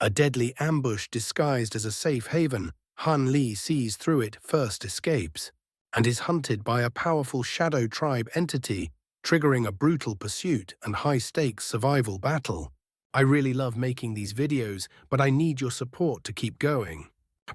A deadly ambush disguised as a safe haven, Han Li sees through it, first escapes, and is hunted by a powerful shadow tribe entity, triggering a brutal pursuit and high-stakes survival battle. I really love making these videos, but I need your support to keep going.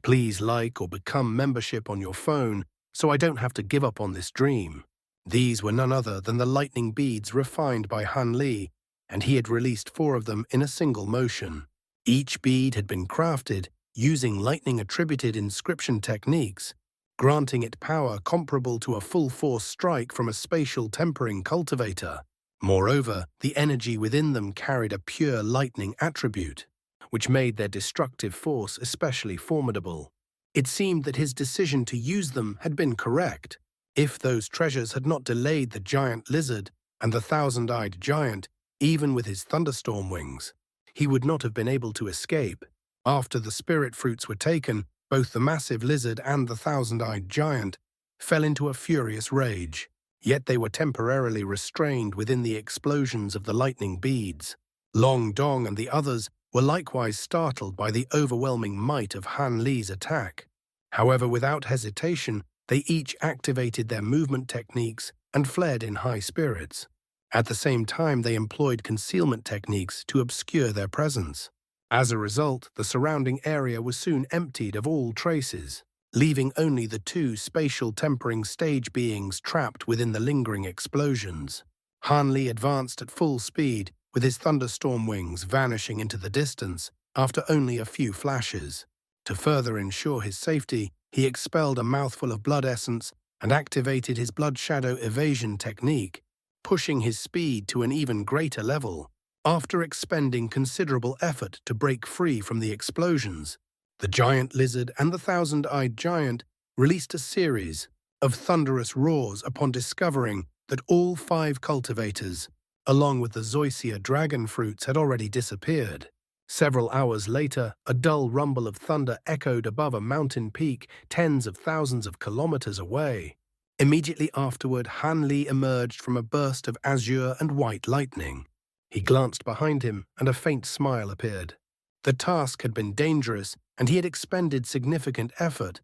Please like or become membership on your phone so I don't have to give up on this dream. These were none other than the lightning beads refined by Han Li, and he had released 4 of them in a single motion. Each bead had been crafted using lightning-attributed inscription techniques, granting it power comparable to a full-force strike from a spatial tempering cultivator. Moreover, the energy within them carried a pure lightning attribute, which made their destructive force especially formidable. It seemed that his decision to use them had been correct. If those treasures had not delayed the giant lizard and the thousand-eyed giant, even with his thunderstorm wings, he would not have been able to escape. After the spirit fruits were taken, both the massive lizard and the thousand-eyed giant fell into a furious rage, yet they were temporarily restrained within the explosions of the lightning beads. Long Dong and the others were likewise startled by the overwhelming might of Han Li's attack. However, without hesitation, they each activated their movement techniques and fled in high spirits. At the same time, they employed concealment techniques to obscure their presence. As a result, the surrounding area was soon emptied of all traces, leaving only the 2 spatial tempering stage beings trapped within the lingering explosions. Han Li advanced at full speed, with his thunderstorm wings vanishing into the distance after only a few flashes. To further ensure his safety, he expelled a mouthful of blood essence and activated his blood shadow evasion technique, pushing his speed to an even greater level. After expending considerable effort to break free from the explosions, the giant lizard and the thousand-eyed giant released a series of thunderous roars upon discovering that all 5 cultivators, along with the xianxia dragon fruits, had already disappeared. Several hours later, a dull rumble of thunder echoed above a mountain peak tens of thousands of kilometers away. Immediately afterward, Han Li emerged from a burst of azure and white lightning. He glanced behind him, and a faint smile appeared. The task had been dangerous, and he had expended significant effort,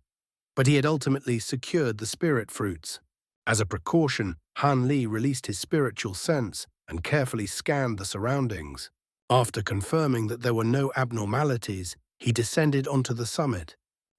but he had ultimately secured the spirit fruits. As a precaution, Han Li released his spiritual sense and carefully scanned the surroundings. After confirming that there were no abnormalities, he descended onto the summit.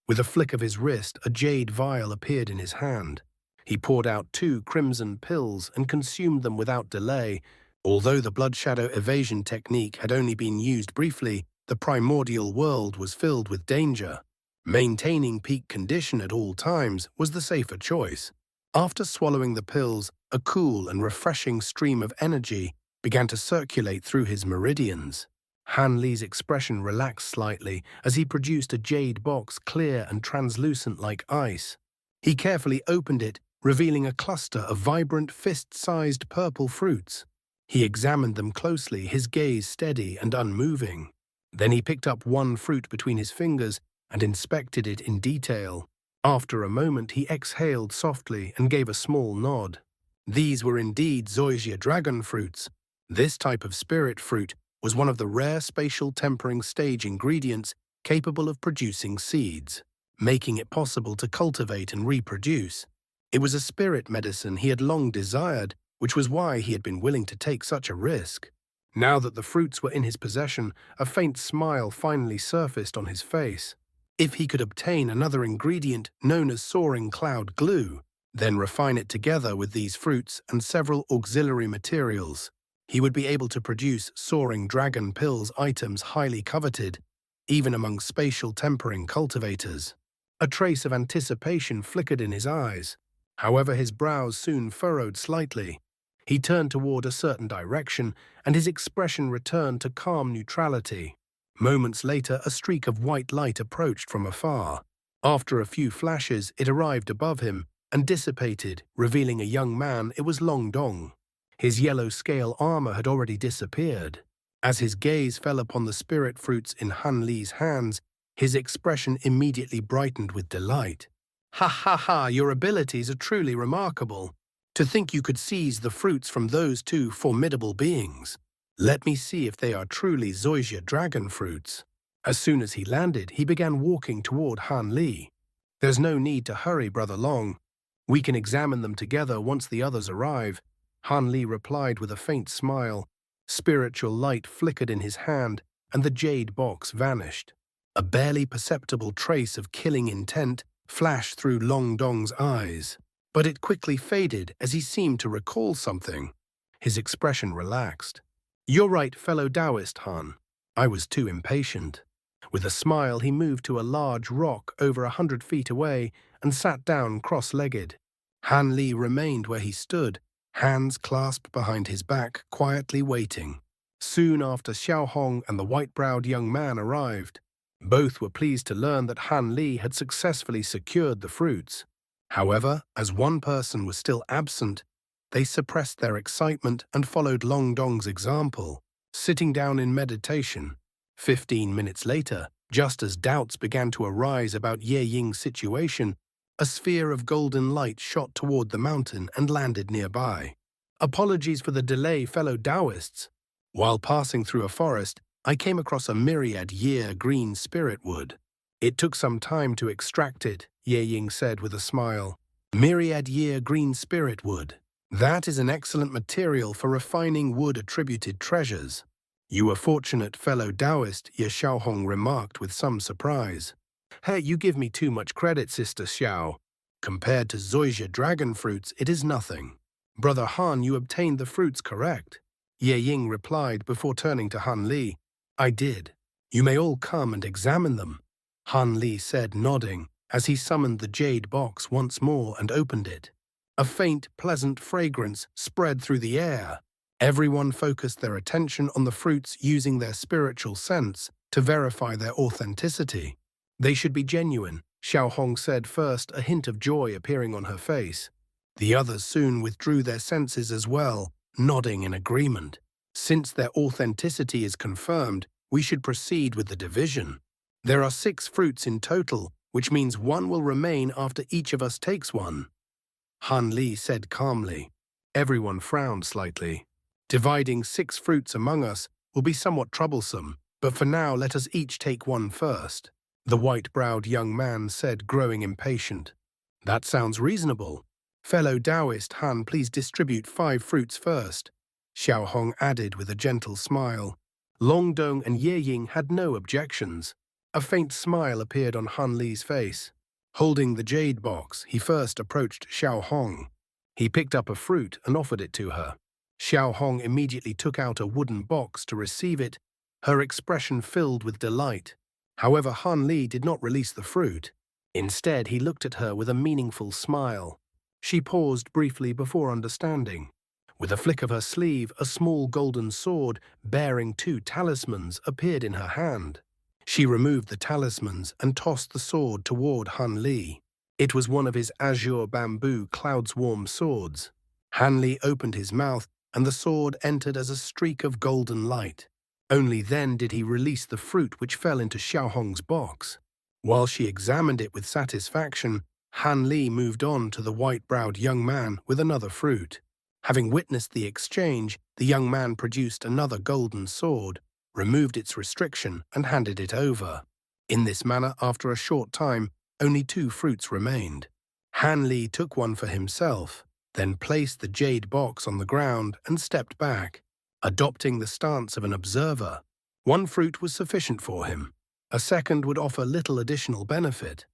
With a flick of his wrist, a jade vial appeared in his hand. He poured out 2 crimson pills and consumed them without delay. Although the blood shadow evasion technique had only been used briefly, the primordial world was filled with danger. Maintaining peak condition at all times was the safer choice. After swallowing the pills, a cool and refreshing stream of energy began to circulate through his meridians. Han Li's expression relaxed slightly as he produced a jade box, clear and translucent like ice. He carefully opened it, revealing a cluster of vibrant, fist-sized purple fruits. He examined them closely, his gaze steady and unmoving. Then he picked up one fruit between his fingers and inspected it in detail. After a moment, he exhaled softly and gave a small nod. These were indeed xianxia dragon fruits. This type of spirit fruit was one of the rare spatial tempering stage ingredients capable of producing seeds, making it possible to cultivate and reproduce. It was a spirit medicine he had long desired, which was why he had been willing to take such a risk. Now that the fruits were in his possession, a faint smile finally surfaced on his face. If he could obtain another ingredient known as soaring cloud glue, then refine it together with these fruits and several auxiliary materials, he would be able to produce soaring dragon pills, items highly coveted, even among spatial tempering cultivators. A trace of anticipation flickered in his eyes. However, his brows soon furrowed slightly. He turned toward a certain direction, and his expression returned to calm neutrality. Moments later, a streak of white light approached from afar. After a few flashes, it arrived above him and dissipated, revealing a young man. It was Long Dong. His yellow scale armor had already disappeared. As his gaze fell upon the spirit fruits in Han Li's hands, his expression immediately brightened with delight. "Ha ha ha, your abilities are truly remarkable. To think you could seize the fruits from those 2 formidable beings. Let me see if they are truly xianxia dragon fruits." As soon as he landed, he began walking toward Han Li. "There's no need to hurry, Brother Long. We can examine them together once the others arrive," Han Li replied with a faint smile. Spiritual light flickered in his hand, and the jade box vanished. A barely perceptible trace of killing intent flashed through Long Dong's eyes, but it quickly faded as he seemed to recall something. His expression relaxed. "You're right, fellow Daoist, Han. I was too impatient." With a smile, he moved to a large rock over 100 feet away and sat down cross-legged. Han Li remained where he stood, hands clasped behind his back, quietly waiting. Soon after, Xiao Hong and the white-browed young man arrived. Both were pleased to learn that Han Li had successfully secured the fruits. However, as one person was still absent, they suppressed their excitement and followed Long Dong's example, sitting down in meditation. 15 minutes later, just as doubts began to arise about Ye Ying's situation, a sphere of golden light shot toward the mountain and landed nearby. "Apologies for the delay, fellow Daoists. While passing through a forest, I came across a myriad-year green spirit wood. It took some time to extract it," Ye Ying said with a smile. "Myriad-year green spirit wood. That is an excellent material for refining wood-attributed treasures." "You were fortunate, fellow Daoist," Ye Xiaohong remarked with some surprise. "Hey, you give me too much credit, Sister Xiao. Compared to zoysia dragon fruits, it is nothing." "Brother Han, you obtained the fruits correct," Ye Ying replied before turning to Han Li. "I did. You may all come and examine them," Han Li said, nodding, as he summoned the jade box once more and opened it. A faint, pleasant fragrance spread through the air. Everyone focused their attention on the fruits using their spiritual sense to verify their authenticity. "They should be genuine," Xiao Hong said first, a hint of joy appearing on her face. The others soon withdrew their senses as well, nodding in agreement. "Since their authenticity is confirmed, we should proceed with the division. There are 6 fruits in total, which means one will remain after each of us takes one," Han Li said calmly. Everyone frowned slightly. "Dividing 6 fruits among us will be somewhat troublesome, but for now let us each take one first," the white-browed young man said, growing impatient. "That sounds reasonable. Fellow Daoist Han, please distribute 5 fruits first," Xiao Hong added with a gentle smile. Long Dong and Ye Ying had no objections. A faint smile appeared on Han Li's face. Holding the jade box, he first approached Xiao Hong. He picked up a fruit and offered it to her. Xiao Hong immediately took out a wooden box to receive it, her expression filled with delight. However, Han Li did not release the fruit. Instead, he looked at her with a meaningful smile. She paused briefly before understanding. With a flick of her sleeve, a small golden sword bearing 2 talismans appeared in her hand. She removed the talismans and tossed the sword toward Han Li. It was one of his azure bamboo cloud-swarm swords. Han Li opened his mouth, and the sword entered as a streak of golden light. Only then did he release the fruit which fell into Xiao Hong's box. While she examined it with satisfaction, Han Li moved on to the white-browed young man with another fruit. Having witnessed the exchange, the young man produced another golden sword, removed its restriction, and handed it over. In this manner, after a short time, only 2 fruits remained. Han Li took one for himself, then placed the jade box on the ground and stepped back, adopting the stance of an observer. 1 fruit was sufficient for him. A second would offer little additional benefit.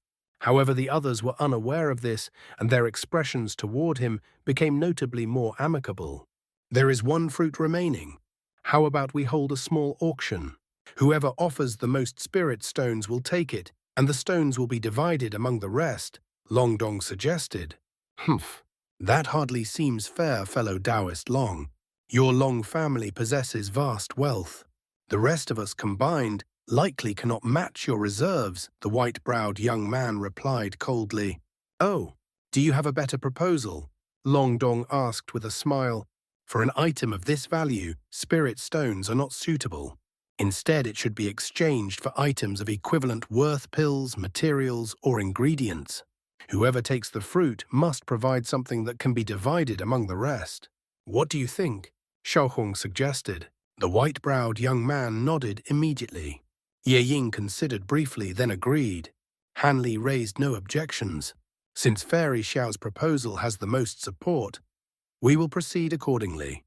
However, the others were unaware of this, and their expressions toward him became notably more amicable. "There is 1 fruit remaining. How about we hold a small auction? Whoever offers the most spirit stones will take it, and the stones will be divided among the rest," Long Dong suggested. "Humph. That hardly seems fair, fellow Daoist Long. Your Long family possesses vast wealth. The rest of us combined likely cannot match your reserves," the white-browed young man replied coldly. "Oh, do you have a better proposal?" Long Dong asked with a smile. "For an item of this value, spirit stones are not suitable. Instead, it should be exchanged for items of equivalent worth, pills, materials, or ingredients. Whoever takes the fruit must provide something that can be divided among the rest." "What do you think?" Xiao Hong suggested. The white-browed young man nodded immediately. Ye Ying considered briefly, then agreed. Han Li raised no objections. Since Fairy Xiao's proposal has the most support, we will proceed accordingly.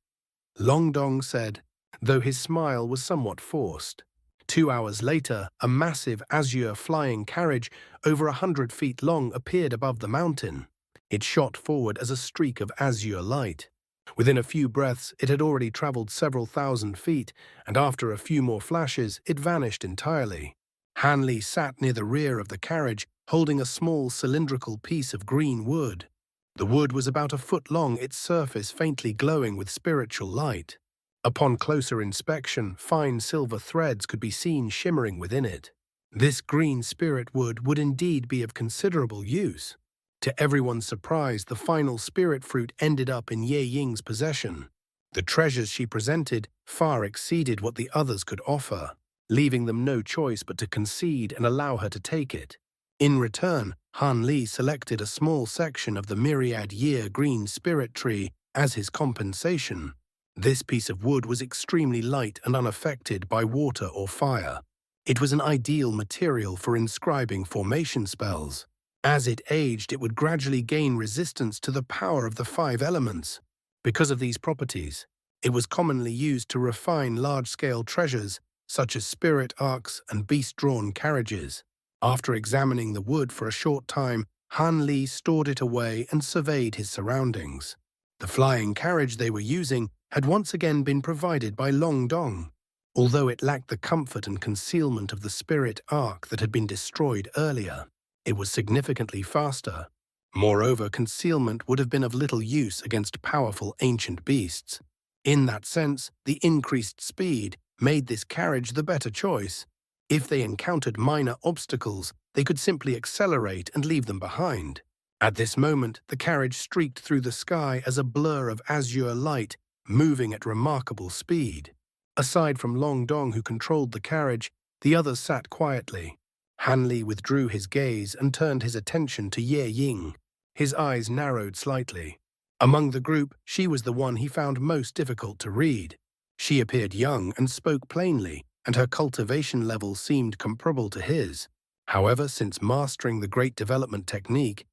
Long Dong said, though his smile was somewhat forced. 2 hours later, a massive azure flying carriage over 100 feet long appeared above the mountain. It shot forward as a streak of azure light. Within a few breaths, it had already traveled several thousand feet, and after a few more flashes, it vanished entirely. Han Li sat near the rear of the carriage, holding a small cylindrical piece of green wood. The wood was about a foot long, its surface faintly glowing with spiritual light. Upon closer inspection, fine silver threads could be seen shimmering within it. This green spirit wood would indeed be of considerable use. To everyone's surprise, the final spirit fruit ended up in Ye Ying's possession. The treasures she presented far exceeded what the others could offer, leaving them no choice but to concede and allow her to take it. In return, Han Li selected a small section of the myriad-year green spirit tree as his compensation. This piece of wood was extremely light and unaffected by water or fire. It was an ideal material for inscribing formation spells. As it aged, it would gradually gain resistance to the power of the 5 elements. Because of these properties, it was commonly used to refine large-scale treasures such as spirit arcs and beast-drawn carriages. After examining the wood for a short time, Han Li stored it away and surveyed his surroundings. The flying carriage they were using had once again been provided by Long Dong. Although it lacked the comfort and concealment of the spirit arc that had been destroyed earlier, it was significantly faster. Moreover, concealment would have been of little use against powerful ancient beasts. In that sense, the increased speed made this carriage the better choice. If they encountered minor obstacles, they could simply accelerate and leave them behind. At this moment, the carriage streaked through the sky as a blur of azure light, moving at remarkable speed. Aside from Long Dong, who controlled the carriage, the others sat quietly. Han Li withdrew his gaze and turned his attention to Ye Ying. His eyes narrowed slightly. Among the group, she was the one he found most difficult to read. She appeared young and spoke plainly, and her cultivation level seemed comparable to his. However, since mastering the Great Development Technique,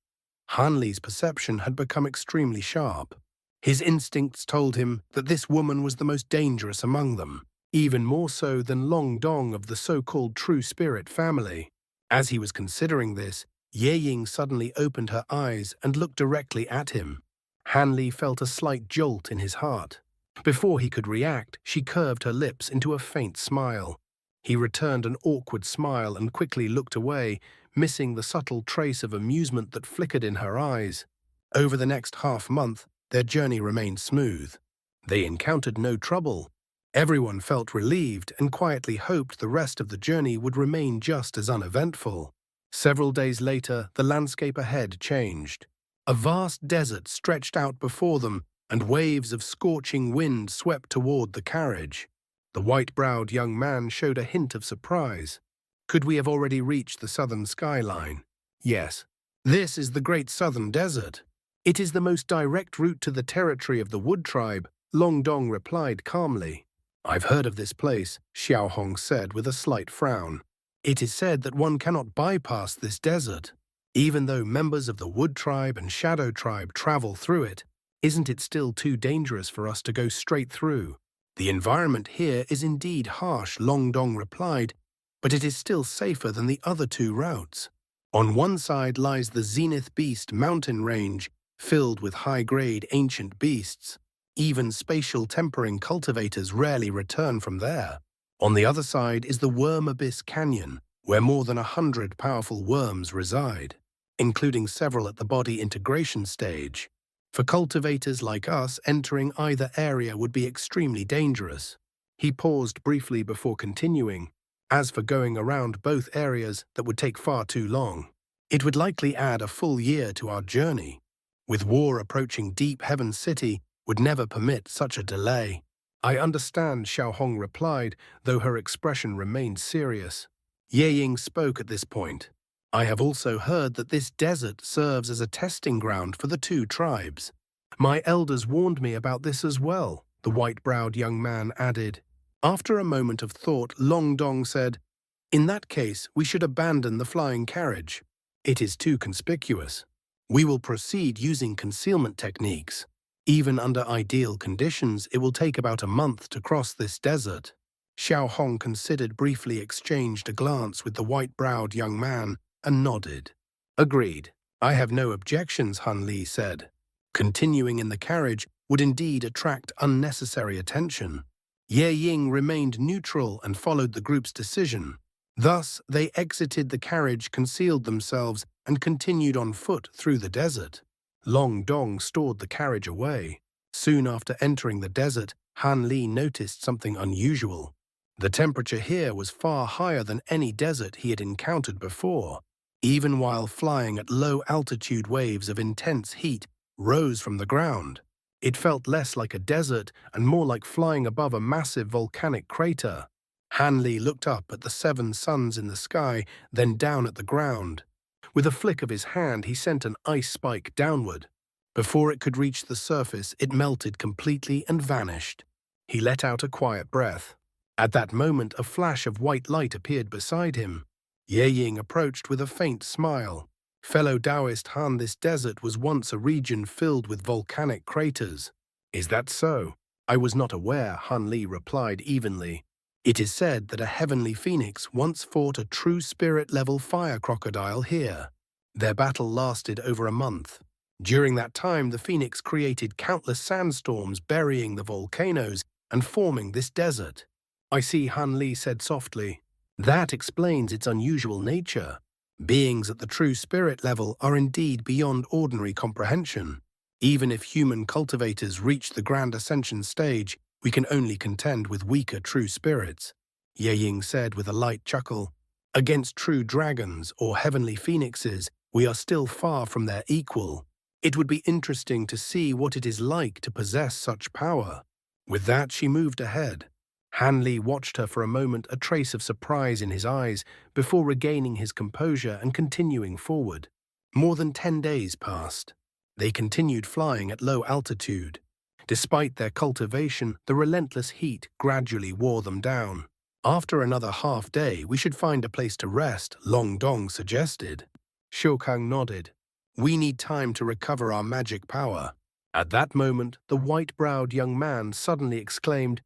Han Li's perception had become extremely sharp. His instincts told him that this woman was the most dangerous among them, even more so than Long Dong of the so-called True Spirit family. As he was considering this, Ye Ying suddenly opened her eyes and looked directly at him. Han Li felt a slight jolt in his heart. Before he could react, she curved her lips into a faint smile. He returned an awkward smile and quickly looked away, missing the subtle trace of amusement that flickered in her eyes. Over the next half-month, their journey remained smooth. They encountered no trouble. Everyone felt relieved and quietly hoped the rest of the journey would remain just as uneventful. Several days later, the landscape ahead changed. A vast desert stretched out before them, and waves of scorching wind swept toward the carriage. The white-browed young man showed a hint of surprise. Could we have already reached the Southern Skyline? Yes. This is the Great Southern Desert. It is the most direct route to the territory of the Wood Tribe, Long Dong replied calmly. I've heard of this place, Xiao Hong said with a slight frown. It is said that one cannot bypass this desert. Even though members of the Wood Tribe and Shadow Tribe travel through it, isn't it still too dangerous for us to go straight through? The environment here is indeed harsh, Long Dong replied, but it is still safer than the other 2 routes. On one side lies the Zenith Beast mountain range, filled with high-grade ancient beasts. Even spatial tempering cultivators rarely return from there. On the other side is the Worm Abyss Canyon, where more than 100 powerful worms reside, including several at the body integration stage. For cultivators like us, entering either area would be extremely dangerous. He paused briefly before continuing. As for going around both areas, that would take far too long. It would likely add a full year to our journey. With war approaching, Deep Heaven City would never permit such a delay. I understand, Xiao Hong replied, though her expression remained serious. Ye Ying spoke at this point. I have also heard that this desert serves as a testing ground for the 2 tribes. My elders warned me about this as well, the white-browed young man added. After a moment of thought, Long Dong said, In that case, we should abandon the flying carriage. It is too conspicuous. We will proceed using concealment techniques. Even under ideal conditions, it will take about a month to cross this desert. Xiao Hong considered, briefly exchanged a glance with the white-browed young man, and nodded. Agreed. I have no objections, Han Li said. Continuing in the carriage would indeed attract unnecessary attention. Ye Ying remained neutral and followed the group's decision. Thus, they exited the carriage, concealed themselves, and continued on foot through the desert. Long Dong stored the carriage away. Soon after entering the desert, Han Li noticed something unusual. The temperature here was far higher than any desert he had encountered before. Even while flying at low altitude, waves of intense heat rose from the ground. It felt less like a desert and more like flying above a massive volcanic crater. Han Li looked up at the 7 suns in the sky, then down at the ground. With a flick of his hand, he sent an ice spike downward. Before it could reach the surface, it melted completely and vanished. He let out a quiet breath. At that moment, a flash of white light appeared beside him. Ye Ying approached with a faint smile. Fellow Daoist Han, this desert was once a region filled with volcanic craters. Is that so? I was not aware, Han Li replied evenly. It is said that a heavenly phoenix once fought a true spirit-level fire crocodile here. Their battle lasted over a month. During that time, the phoenix created countless sandstorms, burying the volcanoes and forming this desert. I see, Han Li said softly. That explains its unusual nature. Beings at the true spirit level are indeed beyond ordinary comprehension. Even if human cultivators reach the grand ascension stage, we can only contend with weaker true spirits. Ye Ying said with a light chuckle. Against true dragons or heavenly phoenixes, we are still far from their equal. It would be interesting to see what it is like to possess such power. With that, she moved ahead. Han Li watched her for a moment, a trace of surprise in his eyes, before regaining his composure and continuing forward. More than 10 days passed. They continued flying at low altitude. Despite their cultivation, the relentless heat gradually wore them down. After another half day, we should find a place to rest, Long Dong suggested. Shokang nodded. We need time to recover our magic power. At that moment, the white-browed young man suddenly exclaimed,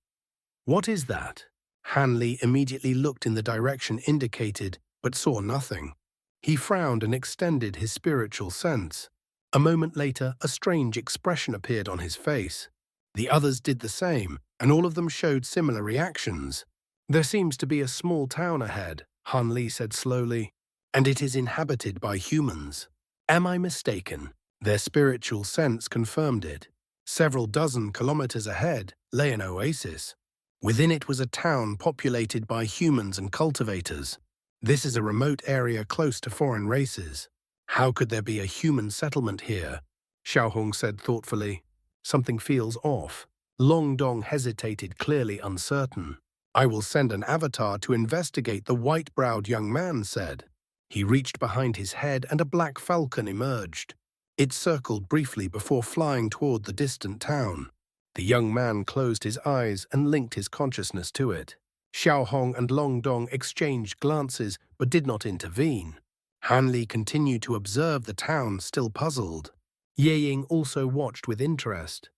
What is that? Han Li immediately looked in the direction indicated, but saw nothing. He frowned and extended his spiritual sense. A moment later, a strange expression appeared on his face. The others did the same, and all of them showed similar reactions. There seems to be a small town ahead, Han Li said slowly, and it is inhabited by humans. Am I mistaken? Their spiritual sense confirmed it. Several dozen kilometers ahead lay an oasis. Within it was a town populated by humans and cultivators. This is a remote area close to foreign races. How could there be a human settlement here? Xiaohong said thoughtfully. Something feels off. Long Dong hesitated, clearly uncertain. I will send an avatar to investigate, the white-browed young man said. He reached behind his head and a black falcon emerged. It circled briefly before flying toward the distant town. The young man closed his eyes and linked his consciousness to it. Xiaohong and Long Dong exchanged glances but did not intervene. Han Li continued to observe the town, still puzzled. Ye Ying also watched with interest.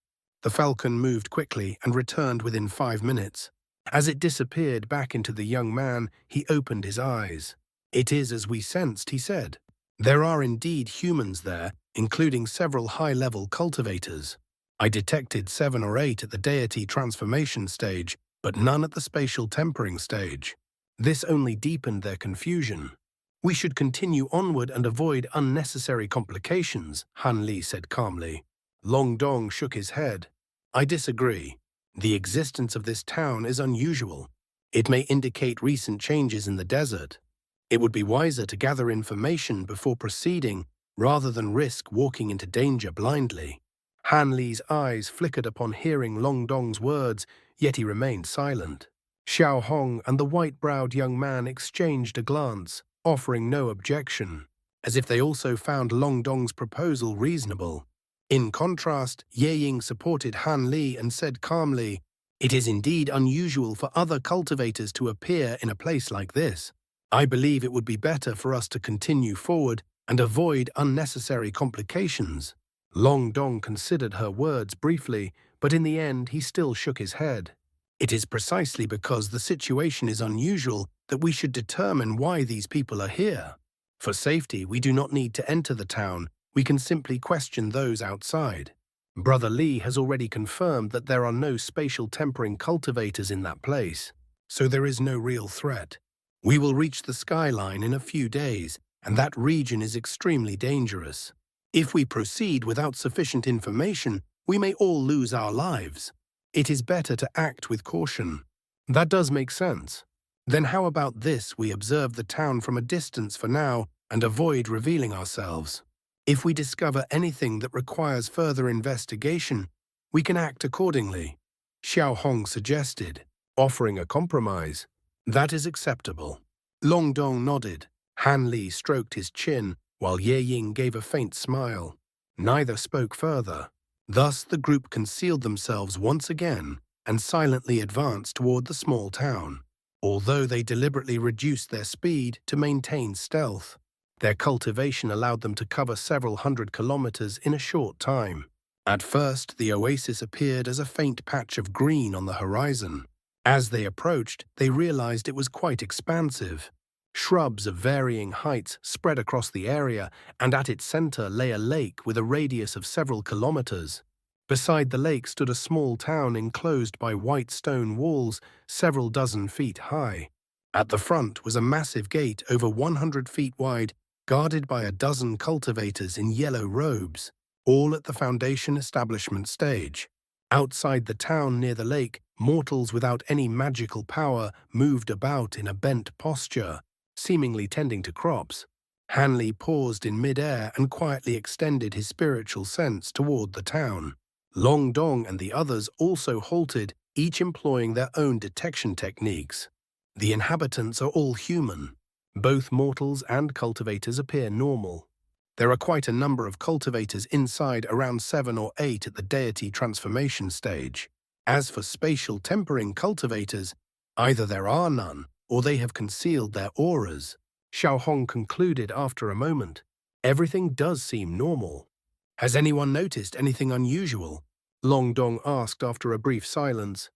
The falcon moved quickly and returned within 5 minutes. As it disappeared back into the young man, he opened his eyes. It is as we sensed, he said. There are indeed humans there, including several high-level cultivators. I detected 7 or 8 at the deity transformation stage, but none at the spatial tempering stage. This only deepened their confusion. We should continue onward and avoid unnecessary complications, Han Li said calmly. Long Dong shook his head. I disagree. The existence of this town is unusual. It may indicate recent changes in the desert. It would be wiser to gather information before proceeding rather than risk walking into danger blindly. Han Li's eyes flickered upon hearing Long Dong's words, yet he remained silent. Xiao Hong and the white-browed young man exchanged a glance, offering no objection, as if they also found Long Dong's proposal reasonable. In contrast, Ye Ying supported Han Li and said calmly, It is indeed unusual for other cultivators to appear in a place like this. I believe it would be better for us to continue forward and avoid unnecessary complications. Long Dong considered her words briefly, but in the end he still shook his head. It is precisely because the situation is unusual that we should determine why these people are here. For safety, we do not need to enter the town, we can simply question those outside. Brother Lee has already confirmed that there are no spatial tempering cultivators in that place, so there is no real threat. We will reach the skyline in a few days, and that region is extremely dangerous. If we proceed without sufficient information, we may all lose our lives. It is better to act with caution. That does make sense. Then how about this: we observe the town from a distance for now and avoid revealing ourselves. If we discover anything that requires further investigation, we can act accordingly, Xiao Hong suggested, offering a compromise. That is acceptable. Long Dong nodded. Han Li stroked his chin, while Ye Ying gave a faint smile. Neither spoke further. Thus the group concealed themselves once again and silently advanced toward the small town. Although they deliberately reduced their speed to maintain stealth, their cultivation allowed them to cover several hundred kilometers in a short time. At first, the oasis appeared as a faint patch of green on the horizon. As they approached, they realized it was quite expansive. Shrubs of varying heights spread across the area, and at its center lay a lake with a radius of several kilometers. Beside the lake stood a small town enclosed by white stone walls several dozen feet high. At the front was a massive gate over 100 feet wide, guarded by a dozen cultivators in yellow robes, all at the foundation establishment stage. Outside the town near the lake, mortals without any magical power moved about in a bent posture, seemingly tending to crops. Han Li paused in mid-air and quietly extended his spiritual sense toward the town. Long Dong and the others also halted, each employing their own detection techniques. The inhabitants are all human. Both mortals and cultivators appear normal. There are quite a number of cultivators inside, around 7 or 8 at the deity transformation stage. As for spatial tempering cultivators, either there are none, or they have concealed their auras. Xiao Hong concluded after a moment. Everything does seem normal. Has anyone noticed anything unusual? Long Dong asked after a brief silence.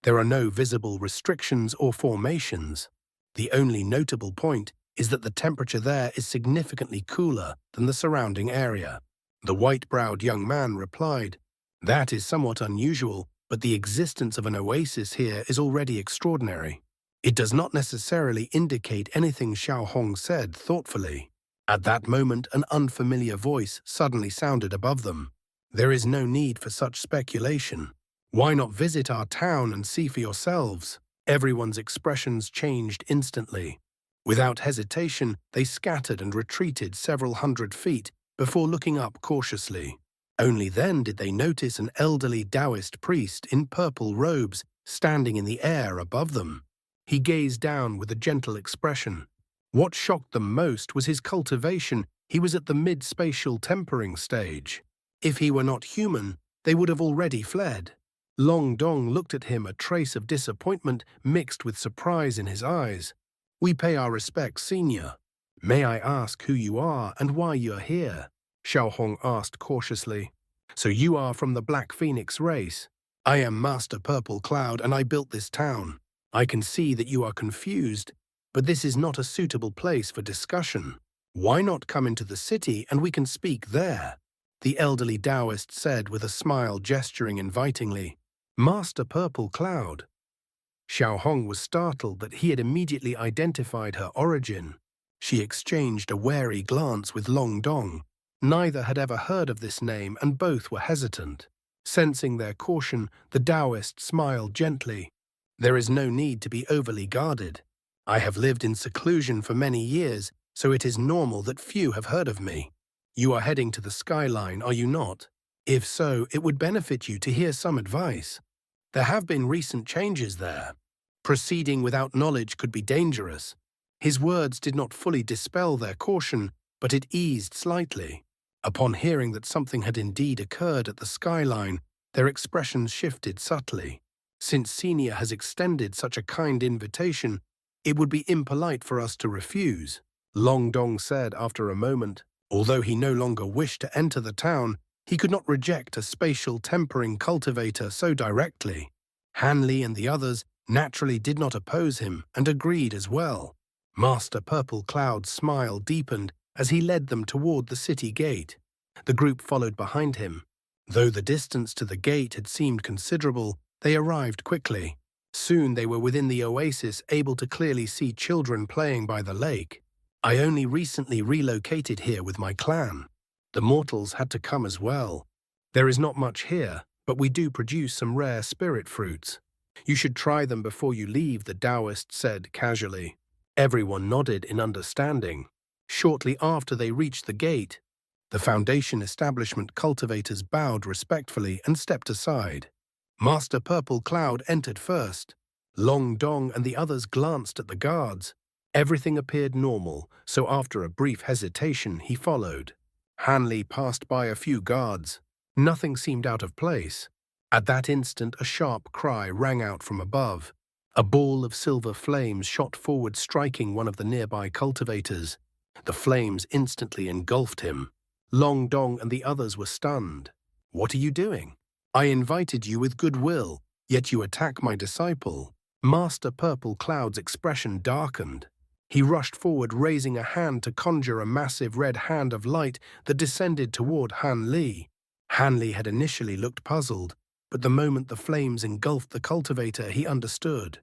There are no visible restrictions or formations. The only notable point is that the temperature there is significantly cooler than the surrounding area. The white-browed young man replied, "That is somewhat unusual, but the existence of an oasis here is already extraordinary." It does not necessarily indicate anything, Xiao Hong said thoughtfully. At that moment, an unfamiliar voice suddenly sounded above them. "There is no need for such speculation. Why not visit our town and see for yourselves?" Everyone's expressions changed instantly. Without hesitation, they scattered and retreated several hundred feet before looking up cautiously. Only then did they notice an elderly Daoist priest in purple robes standing in the air above them. He gazed down with a gentle expression. What shocked them most was his cultivation. He was at the mid-spatial tempering stage. If he were not human, they would have already fled. Long Dong looked at him, a trace of disappointment mixed with surprise in his eyes. "We pay our respects, senior. May I ask who you are and why you're here?" Xiao Hong asked cautiously. "So you are from the Black Phoenix race. I am Master Purple Cloud, and I built this town. I can see that you are confused, but this is not a suitable place for discussion. Why not come into the city and we can speak there?" The elderly Daoist said with a smile, gesturing invitingly. "Master Purple Cloud." Xiao Hong was startled that he had immediately identified her origin. She exchanged a wary glance with Long Dong. Neither had ever heard of this name, and both were hesitant. Sensing their caution, the Daoist smiled gently. "There is no need to be overly guarded. I have lived in seclusion for many years, so it is normal that few have heard of me. You are heading to the skyline, are you not? If so, it would benefit you to hear some advice. There have been recent changes there. Proceeding without knowledge could be dangerous." His words did not fully dispel their caution, but it eased slightly. Upon hearing that something had indeed occurred at the skyline, their expressions shifted subtly. Since Senior has extended such a kind invitation, It would be impolite for us to refuse, Long Dong said after a moment. Although he no longer wished to enter the town, he could not reject a spatial tempering cultivator so directly. Han Li and the others naturally did not oppose him and agreed as well. Master Purple Cloud's smile deepened as he led them toward the city gate. The group followed behind him. Though the distance to the gate had seemed considerable, they arrived quickly. Soon they were within the oasis, able to clearly see children playing by the lake. I only recently relocated here with my clan. The mortals had to come as well. There is not much here, but we do produce some rare spirit fruits. You should try them before you leave, the Daoist said casually. Everyone nodded in understanding. Shortly after they reached the gate, the Foundation establishment cultivators bowed respectfully and stepped aside. Master Purple Cloud entered first. Long Dong and the others glanced at the guards. Everything appeared normal, so after a brief hesitation, he followed. Han Li passed by a few guards. Nothing seemed out of place. At that instant, a sharp cry rang out from above. A ball of silver flames shot forward, striking one of the nearby cultivators. The flames instantly engulfed him. Long Dong and the others were stunned. What are you doing? I invited you with goodwill, yet you attack my disciple. Master Purple Cloud's expression darkened. He rushed forward, raising a hand to conjure a massive red hand of light that descended toward Han Li. Han Li had initially looked puzzled, but the moment the flames engulfed the cultivator, he understood.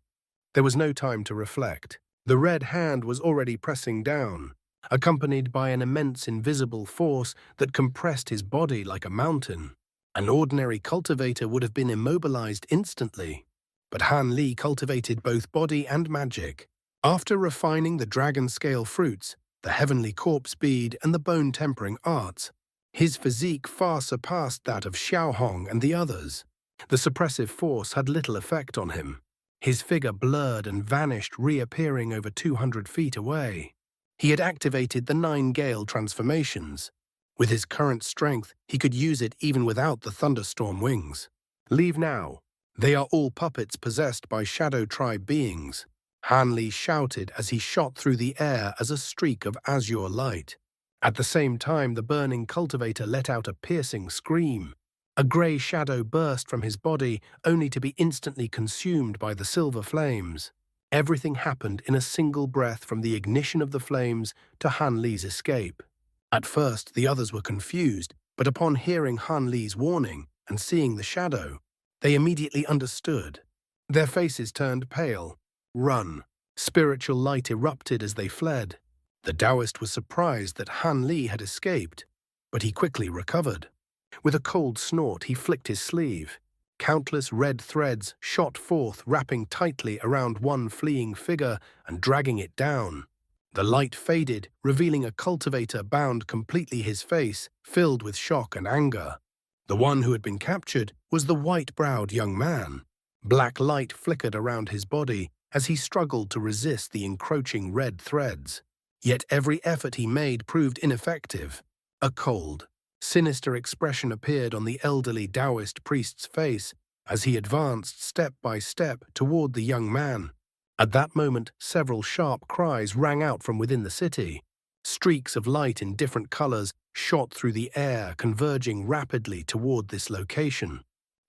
There was no time to reflect. The red hand was already pressing down, accompanied by an immense invisible force that compressed his body like a mountain. An ordinary cultivator would have been immobilized instantly, but Han Li cultivated both body and magic. After refining the dragon-scale fruits, the heavenly corpse bead, and the bone-tempering arts, his physique far surpassed that of Xiaohong and the others. The suppressive force had little effect on him. His figure blurred and vanished, reappearing over 200 feet away. He had activated the 9 Gale transformations. With his current strength, he could use it even without the thunderstorm wings. Leave now. They are all puppets possessed by Shadow Tribe beings. Han Li shouted as he shot through the air as a streak of azure light. At the same time, the burning cultivator let out a piercing scream. A grey shadow burst from his body, only to be instantly consumed by the silver flames. Everything happened in a single breath, from the ignition of the flames to Han Li's escape. At first, the others were confused, but upon hearing Han Li's warning and seeing the shadow, they immediately understood. Their faces turned pale. Run! Spiritual light erupted as they fled. The Daoist was surprised that Han Li had escaped, but he quickly recovered. With a cold snort, he flicked his sleeve. Countless red threads shot forth, wrapping tightly around one fleeing figure and dragging it down. The light faded, revealing a cultivator bound completely, his face filled with shock and anger. The one who had been captured was the white-browed young man. Black light flickered around his body as he struggled to resist the encroaching red threads. Yet every effort he made proved ineffective. A cold, sinister expression appeared on the elderly Daoist priest's face as he advanced step by step toward the young man. At that moment, several sharp cries rang out from within the city. Streaks of light in different colors shot through the air, converging rapidly toward this location.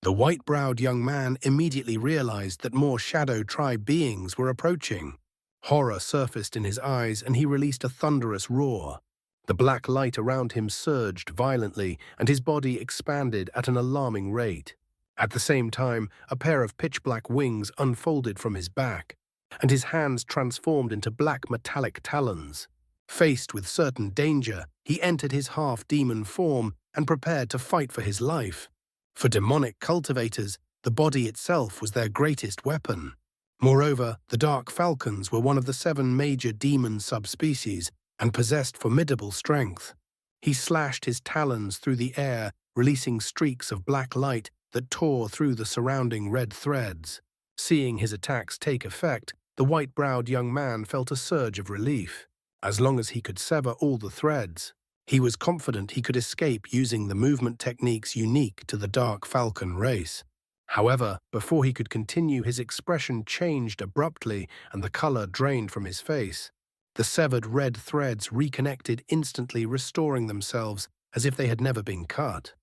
The white-browed young man immediately realized that more Shadow Tribe beings were approaching. Horror surfaced in his eyes, and he released a thunderous roar. The black light around him surged violently, and his body expanded at an alarming rate. At the same time, a pair of pitch-black wings unfolded from his back, and his hands transformed into black metallic talons. Faced with certain danger, he entered his half-demon form and prepared to fight for his life. For demonic cultivators, the body itself was their greatest weapon. Moreover, the Dark Falcons were one of the 7 major demon subspecies and possessed formidable strength. He slashed his talons through the air, releasing streaks of black light that tore through the surrounding red threads. Seeing his attacks take effect, the white-browed young man felt a surge of relief. As long as he could sever all the threads, he was confident he could escape using the movement techniques unique to the Dark Falcon race. However, before he could continue, his expression changed abruptly and the color drained from his face. The severed red threads reconnected instantly, restoring themselves as if they had never been cut.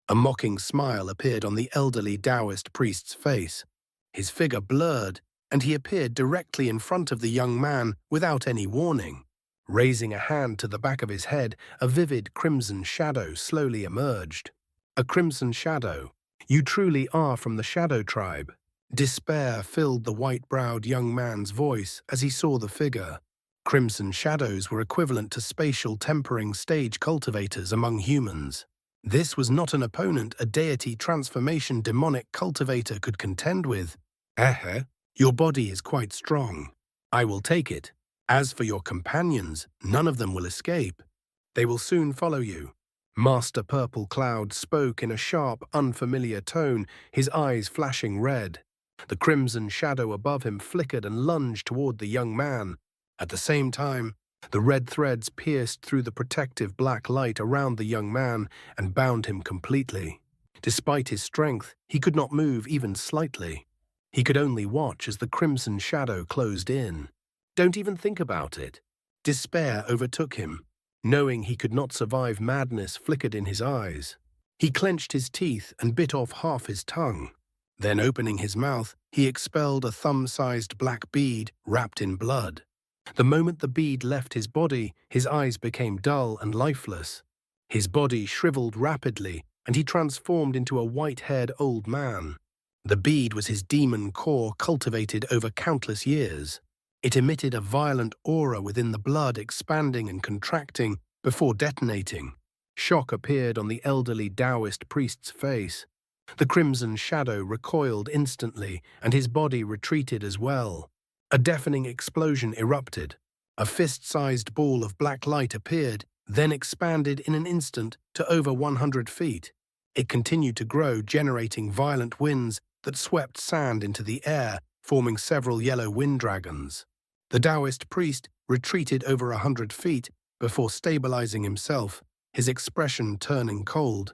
A mocking smile appeared on the elderly Daoist priest's face. His figure blurred, and he appeared directly in front of the young man without any warning. Raising a hand to the back of his head, a vivid crimson shadow slowly emerged. A crimson shadow. You truly are from the Shadow Tribe. Despair filled the white-browed young man's voice as he saw the figure. Crimson shadows were equivalent to spatial tempering stage cultivators among humans. This was not an opponent a deity transformation demonic cultivator could contend with. Your body is quite strong. I will take it. As for your companions, none of them will escape. They will soon follow you. Master Purple Cloud spoke in a sharp, unfamiliar tone, his eyes flashing red. The crimson shadow above him flickered and lunged toward the young man. At the same time, the red threads pierced through the protective black light around the young man and bound him completely. Despite his strength, he could not move even slightly. He could only watch as the crimson shadow closed in. Don't even think about it. Despair overtook him. Knowing he could not survive, madness flickered in his eyes. He clenched his teeth and bit off half his tongue. Then, opening his mouth, he expelled a thumb-sized black bead wrapped in blood. The moment the bead left his body, his eyes became dull and lifeless. His body shriveled rapidly, and he transformed into a white-haired old man. The bead was his demon core cultivated over countless years. It emitted a violent aura within the blood, expanding and contracting before detonating. Shock appeared on the elderly Daoist priest's face. The crimson shadow recoiled instantly, and his body retreated as well. A deafening explosion erupted. A fist-sized ball of black light appeared, then expanded in an instant to over 100 feet. It continued to grow, generating violent winds that swept sand into the air, forming several yellow wind dragons. The Daoist priest retreated over 100 feet before stabilizing himself, his expression turning cold.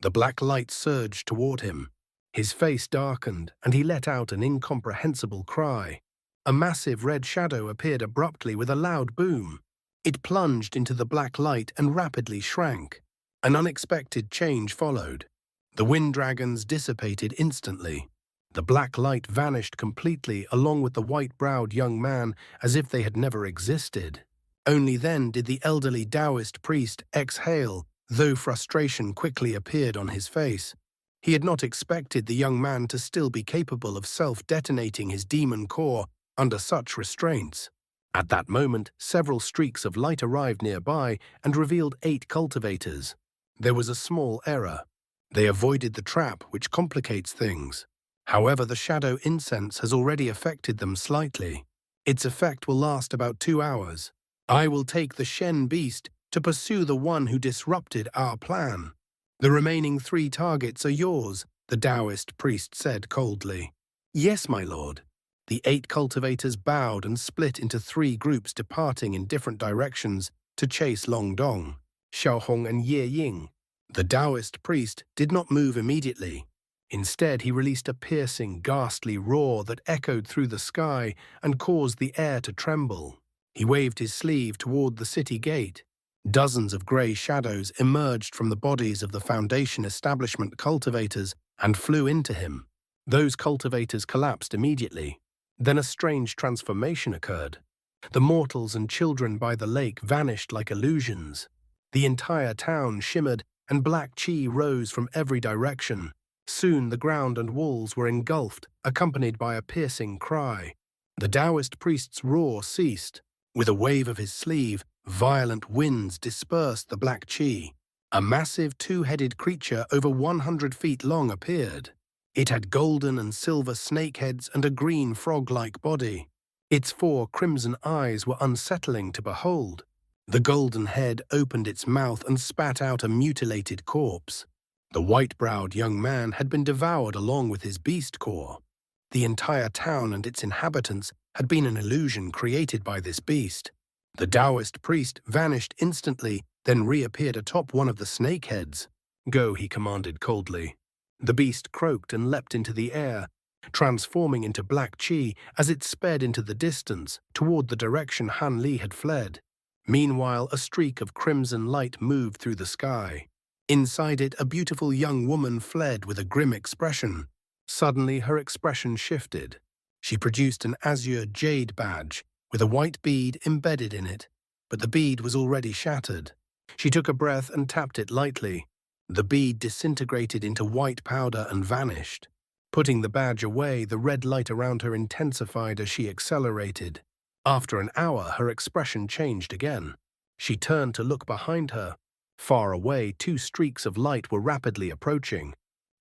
The black light surged toward him. His face darkened, and he let out an incomprehensible cry. A massive red shadow appeared abruptly with a loud boom. It plunged into the black light and rapidly shrank. An unexpected change followed. The wind dragons dissipated instantly. The black light vanished completely along with the white-browed young man as if they had never existed. Only then did the elderly Daoist priest exhale, though frustration quickly appeared on his face. He had not expected the young man to still be capable of self-detonating his demon core under such restraints. At that moment, several streaks of light arrived nearby and revealed 8 cultivators. There was a small error. They avoided the trap, which complicates things. However, the shadow incense has already affected them slightly. Its effect will last about 2 hours. I will take the Shen beast to pursue the one who disrupted our plan. The remaining 3 targets are yours, the Daoist priest said coldly. Yes, my lord. The 8 cultivators bowed and split into 3 groups, departing in different directions to chase Long Dong, Xiaohong and Ye Ying. The Daoist priest did not move immediately. Instead, he released a piercing, ghastly roar that echoed through the sky and caused the air to tremble. He waved his sleeve toward the city gate. Dozens of grey shadows emerged from the bodies of the Foundation establishment cultivators and flew into him. Those cultivators collapsed immediately. Then a strange transformation occurred. The mortals and children by the lake vanished like illusions. The entire town shimmered, and black chi rose from every direction. Soon the ground and walls were engulfed, accompanied by a piercing cry. The Daoist priest's roar ceased. With a wave of his sleeve, violent winds dispersed the black chi. A massive 2-headed creature over 100 feet long appeared. It had golden and silver snake heads and a green frog-like body. Its 4 crimson eyes were unsettling to behold. The golden head opened its mouth and spat out a mutilated corpse. The white-browed young man had been devoured along with his beast core. The entire town and its inhabitants had been an illusion created by this beast. The Daoist priest vanished instantly, then reappeared atop one of the snake heads. Go, he commanded coldly. The beast croaked and leapt into the air, transforming into black chi as it sped into the distance toward the direction Han Li had fled. Meanwhile, a streak of crimson light moved through the sky. Inside it, a beautiful young woman fled with a grim expression. Suddenly, her expression shifted. She produced an azure jade badge with a white bead embedded in it, but the bead was already shattered. She took a breath and tapped it lightly. The bead disintegrated into white powder and vanished. Putting the badge away, the red light around her intensified as she accelerated. After an hour, her expression changed again. She turned to look behind her. Far away, two streaks of light were rapidly approaching.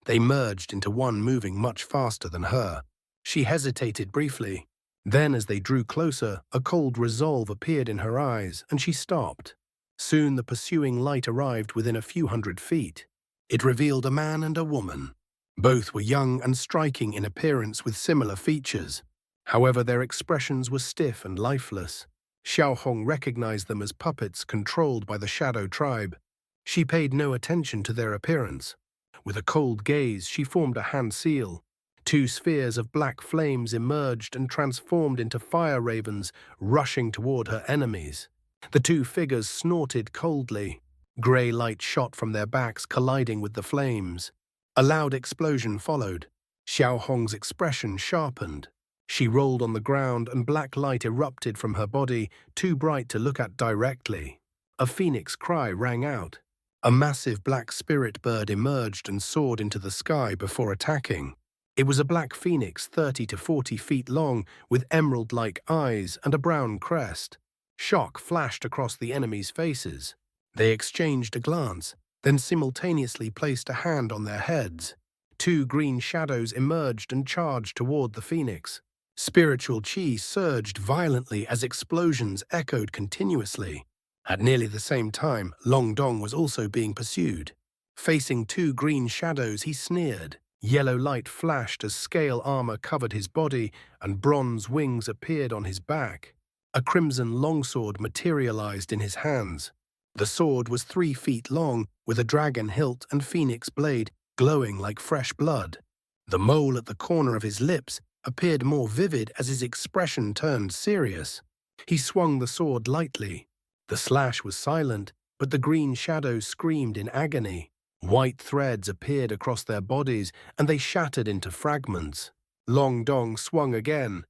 They merged into one moving much faster than her. She hesitated briefly. Then, as they drew closer, a cold resolve appeared in her eyes, and she stopped. Soon the pursuing light arrived within a few hundred feet. It revealed a man and a woman. Both were young and striking in appearance with similar features. However, their expressions were stiff and lifeless. Xiao Hong recognized them as puppets controlled by the Shadow Tribe. She paid no attention to their appearance. With a cold gaze, she formed a hand seal. Two spheres of black flames emerged and transformed into fire ravens, rushing toward her enemies. The two figures snorted coldly. Grey light shot from their backs, colliding with the flames. A loud explosion followed. Xiao Hong's expression sharpened. She rolled on the ground and black light erupted from her body, too bright to look at directly. A phoenix cry rang out. A massive black spirit bird emerged and soared into the sky before attacking. It was a black phoenix 30 to 40 feet long, with emerald-like eyes and a brown crest. Shock flashed across the enemies' faces. They exchanged a glance, then simultaneously placed a hand on their heads. Two green shadows emerged and charged toward the phoenix. Spiritual chi surged violently as explosions echoed continuously. At nearly the same time, Long Dong was also being pursued. Facing two green shadows, he sneered. Yellow light flashed as scale armor covered his body and bronze wings appeared on his back. A crimson longsword materialized in his hands. The sword was 3 feet long, with a dragon hilt and phoenix blade glowing like fresh blood. The mole at the corner of his lips appeared more vivid as his expression turned serious. He swung the sword lightly. The slash was silent, but the green shadows screamed in agony. White threads appeared across their bodies, and they shattered into fragments. Long Dong swung again.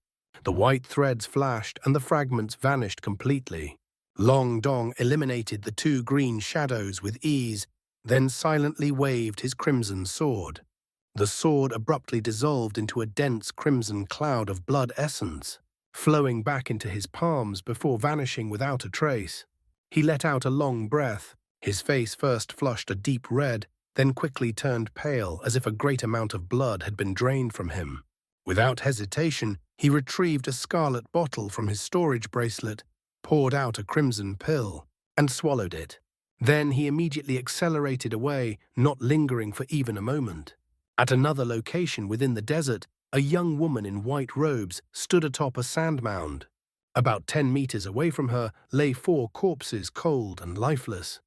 The white threads flashed, and the fragments vanished completely. Long Dong eliminated the two green shadows with ease, then silently waved his crimson sword. The sword abruptly dissolved into a dense crimson cloud of blood essence, flowing back into his palms before vanishing without a trace. He let out a long breath. His face first flushed a deep red, then quickly turned pale as if a great amount of blood had been drained from him. Without hesitation, he retrieved a scarlet bottle from his storage bracelet, poured out a crimson pill, and swallowed it. Then he immediately accelerated away, not lingering for even a moment. At another location within the desert, a young woman in white robes stood atop a sand mound. About 10 meters away from her lay 4 corpses, cold and lifeless.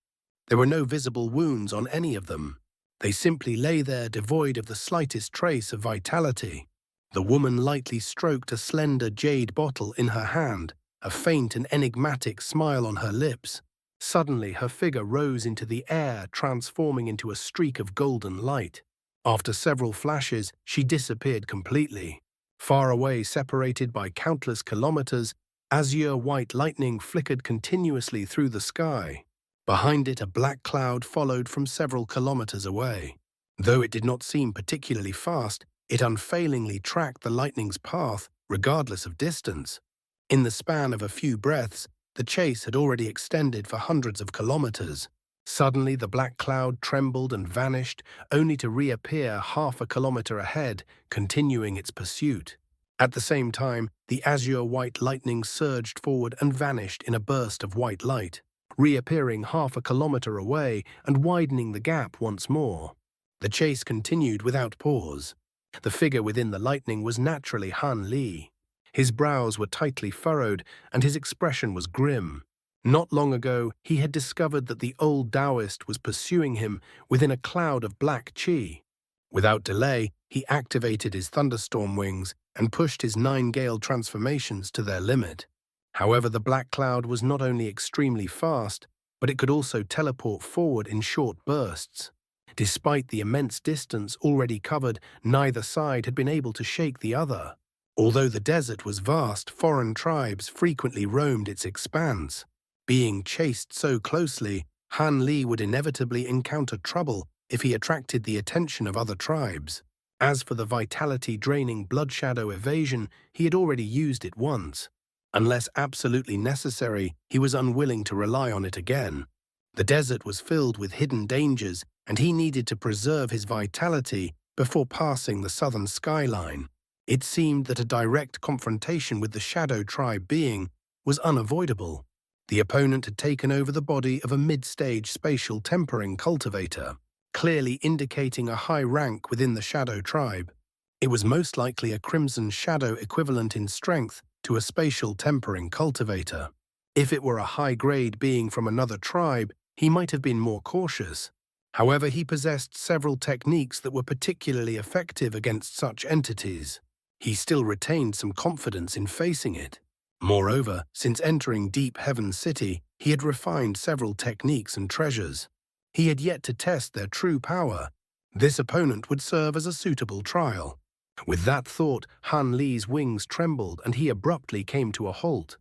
There were no visible wounds on any of them. They simply lay there devoid of the slightest trace of vitality. The woman lightly stroked a slender jade bottle in her hand, a faint and enigmatic smile on her lips. Suddenly, her figure rose into the air, transforming into a streak of golden light. After several flashes, she disappeared completely. Far away, separated by countless kilometers, azure white lightning flickered continuously through the sky. Behind it, a black cloud followed from several kilometers away. Though it did not seem particularly fast, it unfailingly tracked the lightning's path, regardless of distance. In the span of a few breaths, the chase had already extended for hundreds of kilometers. Suddenly, the black cloud trembled and vanished, only to reappear half a kilometer ahead, continuing its pursuit. At the same time, the azure white lightning surged forward and vanished in a burst of white light, reappearing half a kilometer away and widening the gap once more. The chase continued without pause. The figure within the lightning was naturally Han Li. His brows were tightly furrowed, and his expression was grim. Not long ago, he had discovered that the old Daoist was pursuing him within a cloud of black chi. Without delay, he activated his thunderstorm wings and pushed his 9-gale transformations to their limit. However, the black cloud was not only extremely fast, but it could also teleport forward in short bursts. Despite the immense distance already covered, neither side had been able to shake the other. Although the desert was vast, foreign tribes frequently roamed its expanse. Being chased so closely, Han Li would inevitably encounter trouble if he attracted the attention of other tribes. As for the vitality-draining blood shadow evasion, he had already used it once. Unless absolutely necessary, he was unwilling to rely on it again. The desert was filled with hidden dangers, and he needed to preserve his vitality before passing the Southern Skyline. It seemed that a direct confrontation with the Shadow Tribe being was unavoidable. The opponent had taken over the body of a mid-stage spatial tempering cultivator, clearly indicating a high rank within the Shadow Tribe. It was most likely a Crimson Shadow equivalent in strength to a spatial tempering cultivator. If it were a high-grade being from another tribe, he might have been more cautious. However, he possessed several techniques that were particularly effective against such entities. He still retained some confidence in facing it. Moreover, since entering Deep Heaven City, he had refined several techniques and treasures. He had yet to test their true power. This opponent would serve as a suitable trial. With that thought, Han Li's wings trembled and he abruptly came to a halt.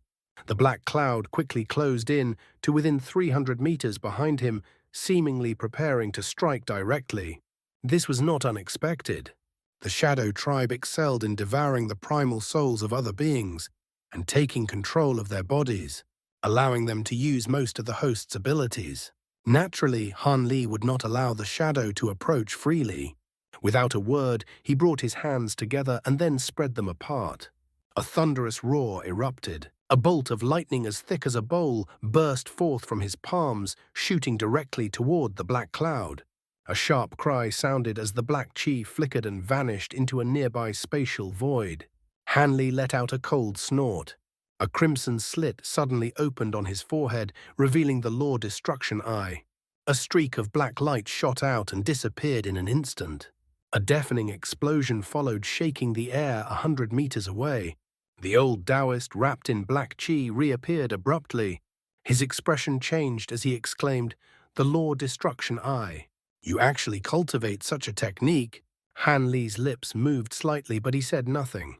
The black cloud quickly closed in to within 300 meters behind him, seemingly preparing to strike directly. This was not unexpected. The Shadow Tribe excelled in devouring the primal souls of other beings and taking control of their bodies, allowing them to use most of the host's abilities. Naturally, Han Li would not allow the shadow to approach freely. Without a word, he brought his hands together and then spread them apart. A thunderous roar erupted. A bolt of lightning as thick as a bowl burst forth from his palms, shooting directly toward the black cloud. A sharp cry sounded as the black chi flickered and vanished into a nearby spatial void. Han Li let out a cold snort. A crimson slit suddenly opened on his forehead, revealing the Law Destruction Eye. A streak of black light shot out and disappeared in an instant. A deafening explosion followed, shaking the air 100 meters away. The old Daoist, wrapped in black chi, reappeared abruptly. His expression changed as he exclaimed, "The Law Destruction Eye. You actually cultivate such a technique?" Han Li's lips moved slightly, but he said nothing.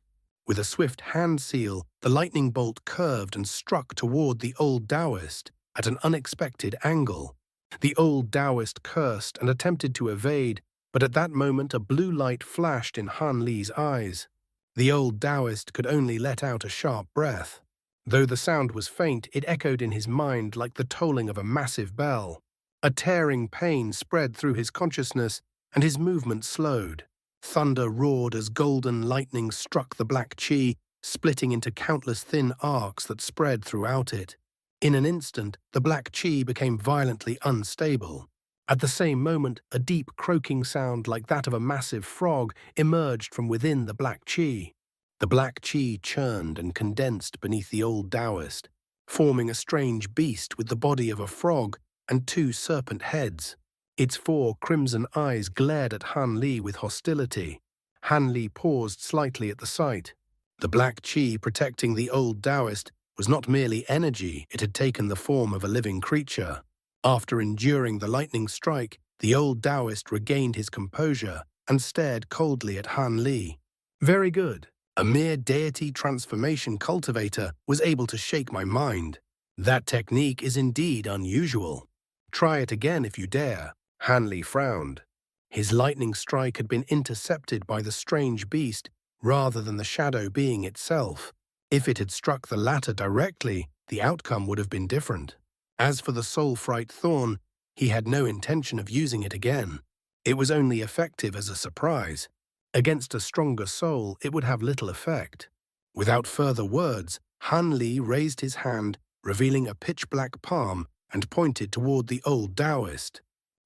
With a swift hand seal, the lightning bolt curved and struck toward the old Daoist at an unexpected angle. The old Daoist cursed and attempted to evade, but at that moment a blue light flashed in Han Li's eyes. The old Daoist could only let out a sharp breath. Though the sound was faint, it echoed in his mind like the tolling of a massive bell. A tearing pain spread through his consciousness, and his movement slowed. Thunder roared as golden lightning struck the black chi, splitting into countless thin arcs that spread throughout it. In an instant, the black chi became violently unstable. At the same moment, a deep croaking sound like that of a massive frog emerged from within the black chi. The black chi churned and condensed beneath the old Daoist, forming a strange beast with the body of a frog and 2 serpent heads. Its 4 crimson eyes glared at Han Li with hostility. Han Li paused slightly at the sight. The black chi protecting the old Daoist was not merely energy, it had taken the form of a living creature. After enduring the lightning strike, the old Daoist regained his composure and stared coldly at Han Li. "Very good. A mere deity transformation cultivator was able to shake my mind. That technique is indeed unusual. Try it again if you dare." Han Li frowned. His lightning strike had been intercepted by the strange beast rather than the shadow being itself. If it had struck the latter directly, the outcome would have been different. As for the Soul Fright Thorn, he had no intention of using it again. It was only effective as a surprise. Against a stronger soul, it would have little effect. Without further words, Han Li raised his hand, revealing a pitch-black palm, and pointed toward the old Daoist.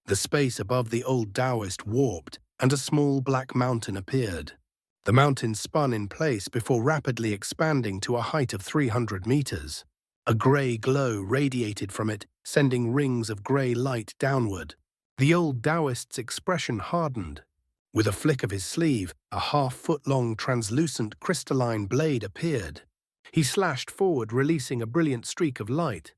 The space above the old Daoist warped, and a small black mountain appeared. The mountain spun in place before rapidly expanding to a height of 300 meters. A grey glow radiated from it, sending rings of grey light downward. The old Daoist's expression hardened. With a flick of his sleeve, a half-foot-long translucent crystalline blade appeared. He slashed forward, releasing a brilliant streak of light.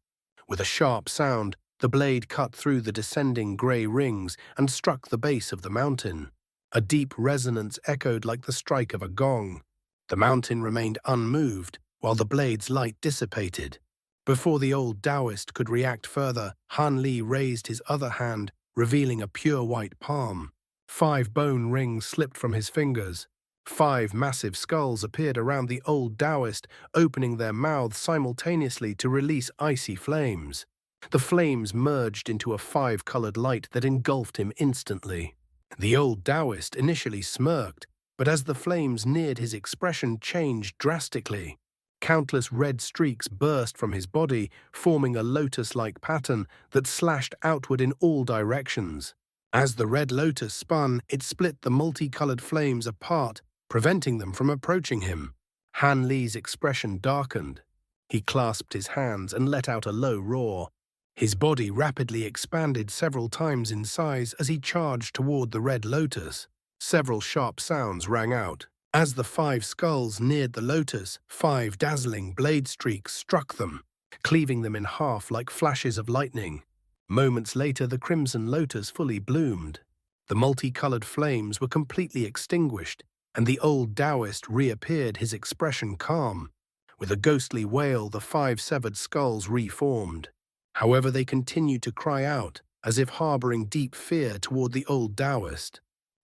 With a sharp sound, the blade cut through the descending grey rings and struck the base of the mountain. A deep resonance echoed like the strike of a gong. The mountain remained unmoved, while the blade's light dissipated. Before the old Daoist could react further, Han Li raised his other hand, revealing a pure white palm. 5 bone rings slipped from his fingers. 5 massive skulls appeared around the old Daoist, opening their mouths simultaneously to release icy flames. The flames merged into a 5-colored light that engulfed him instantly. The old Daoist initially smirked, but as the flames neared, his expression changed drastically. Countless red streaks burst from his body, forming a lotus-like pattern that slashed outward in all directions. As the red lotus spun, it split the multicolored flames apart, preventing them from approaching him. Han Li's expression darkened. He clasped his hands and let out a low roar. His body rapidly expanded several times in size as he charged toward the red lotus. Several sharp sounds rang out. As the 5 skulls neared the lotus, 5 dazzling blade streaks struck them, cleaving them in half like flashes of lightning. Moments later, the crimson lotus fully bloomed. The multicolored flames were completely extinguished, and the old Daoist reappeared, his expression calm. With a ghostly wail, the 5 severed skulls reformed. However, they continued to cry out, as if harboring deep fear toward the old Daoist.